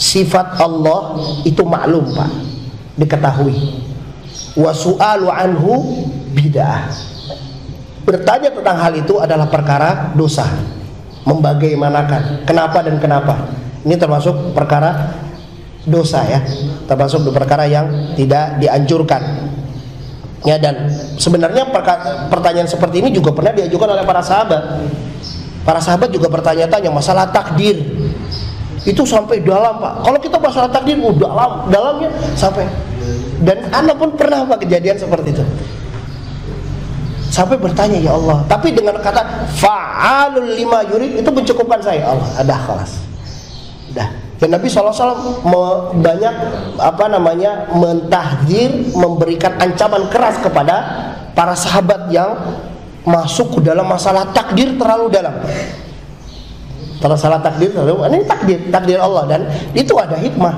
S1: sifat Allah itu maklum, Pak, diketahui. Wa su'alu anhu bid'ah. Bertanya tentang hal itu adalah perkara dosa. Membagaimanakan kenapa dan kenapa. Ini termasuk perkara dosa ya. Termasuk perkara yang tidak dianjurkan. Ya, dan sebenarnya pertanyaan seperti ini juga pernah diajukan oleh para sahabat. Para sahabat juga bertanya-tanya masalah takdir. Itu sampai dalam, Pak. Kalau kita masalah takdir, dalamnya sampai. Dan Anda pun pernah, Pak, kejadian seperti itu. Sampai bertanya, ya Allah. Tapi dengan kata fa'alul lima yurid itu mencukupkan saya. Allah, ada kelas. Dah. Dan Nabi SAW banyak mentahdir, memberikan ancaman keras kepada para sahabat yang masuk ke dalam masalah takdir terlalu dalam. Masalah takdir terlalu, ini takdir Allah, dan itu ada hikmah.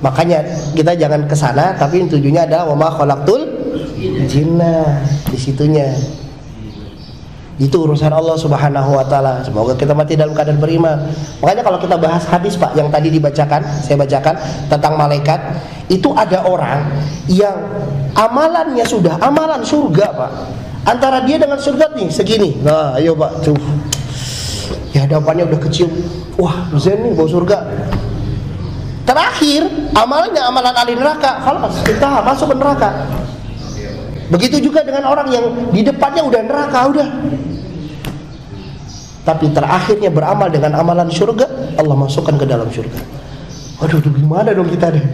S1: Makanya kita jangan kesana, tapi tujuannya adalah wa ma khalaqtul jinna, di situnya. Itu urusan Allah Subhanahu wa taala. Semoga kita mati dalam keadaan beriman. Makanya kalau kita bahas hadis, Pak, yang tadi saya bacakan tentang malaikat, itu ada orang yang amalannya sudah amalan surga, Pak. Antara dia dengan surga nih segini. Nah, ayo, Pak, tuh. Ya, hadapannya udah kecil. Wah, zen nih, bau surga. Terakhir, amalannya amalan ahli neraka. Kalau kita masuk ke neraka. Begitu juga dengan orang yang di depannya udah neraka, udah. Tapi terakhirnya beramal dengan amalan surga, Allah masukkan ke dalam surga. Waduh, gimana dong kita deh?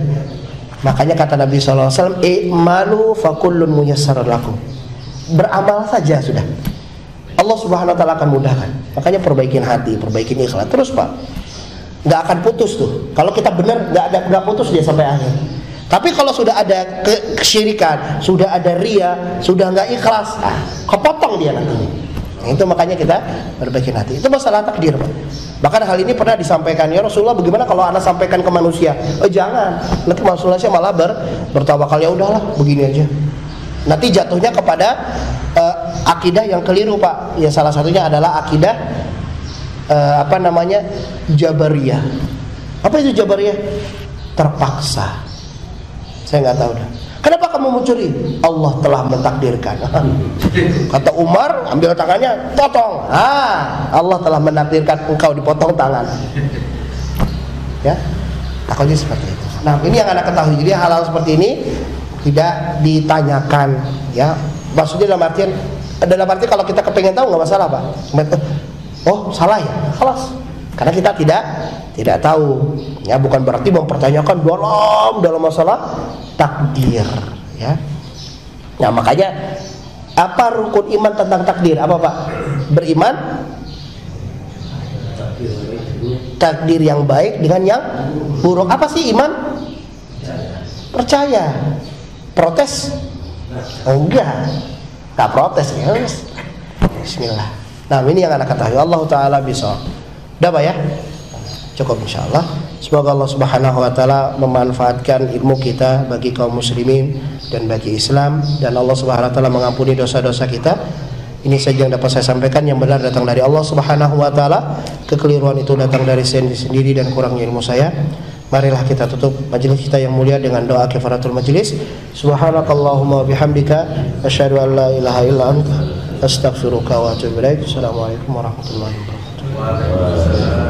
S1: Makanya kata Nabi SAW, i'malu fakullun muyassar lakum. Beramal saja sudah. Allah Subhanahu wa taala akan mudahkan. Makanya perbaikin hati, perbaikin ikhlas terus, Pak. Nggak akan putus tuh. Kalau kita benar, nggak putus dia sampai akhir. Tapi kalau sudah ada kesyirikan, sudah ada ria, sudah nggak ikhlas, kepotong dia nantinya. Nah, itu makanya kita perbaikin hati. Itu masalah takdir, Pak. Bahkan hal ini pernah disampaikan, ya Rasulullah, bagaimana kalau Anda sampaikan ke manusia? Oh, jangan. Nanti manusia malah bertawakal, ya udahlah, begini aja. Nanti jatuhnya kepada akidah yang keliru, Pak. Ya, salah satunya adalah akidah Jabariyah. Apa itu Jabariyah? Terpaksa. Saya nggak tahu dah. Kenapa kamu mencuri? Allah telah mentakdirkan. Kata Umar, ambil tangannya, potong. Allah telah mentakdirkan engkau dipotong tangan. Ya, takutnya seperti itu. Nah, ini yang Anda ketahui. Jadi hal-hal seperti ini tidak ditanyakan. Ya, maksudnya dalam arti kalau kita kepengen tahu nggak masalah, Pak. Oh, salah ya, kelas. Karena kita tidak tahu. Ya, bukan berarti mempertanyakan dalam masalah takdir, ya. Nah, makanya apa rukun iman tentang takdir? Apa, Pak? Beriman takdir yang baik dengan yang buruk. Apa sih iman? Percaya. Protes? Oh, enggak protes ya. Bismillah. Nah, ini yang Anda ketahui. Allah Ta'ala bisa. Udah, Pak ya? Cukup insyaallah. Semoga Allah Subhanahu wa taala memanfaatkan ilmu kita bagi kaum muslimin dan bagi Islam, dan Allah Subhanahu wa taala mengampuni dosa-dosa kita. Ini saja yang dapat saya sampaikan. Yang benar datang dari Allah Subhanahu wa taala, kekeliruan itu datang dari saya sendiri dan kurangnya ilmu saya. Marilah kita tutup majelis kita yang mulia dengan doa kifaratul majelis. Subhanakallahumma bihamdika asyhadu an la ilaha illa anta astaghfiruka wa atubu ilaik. Assalamualaikum warahmatullahi wabarakatuh.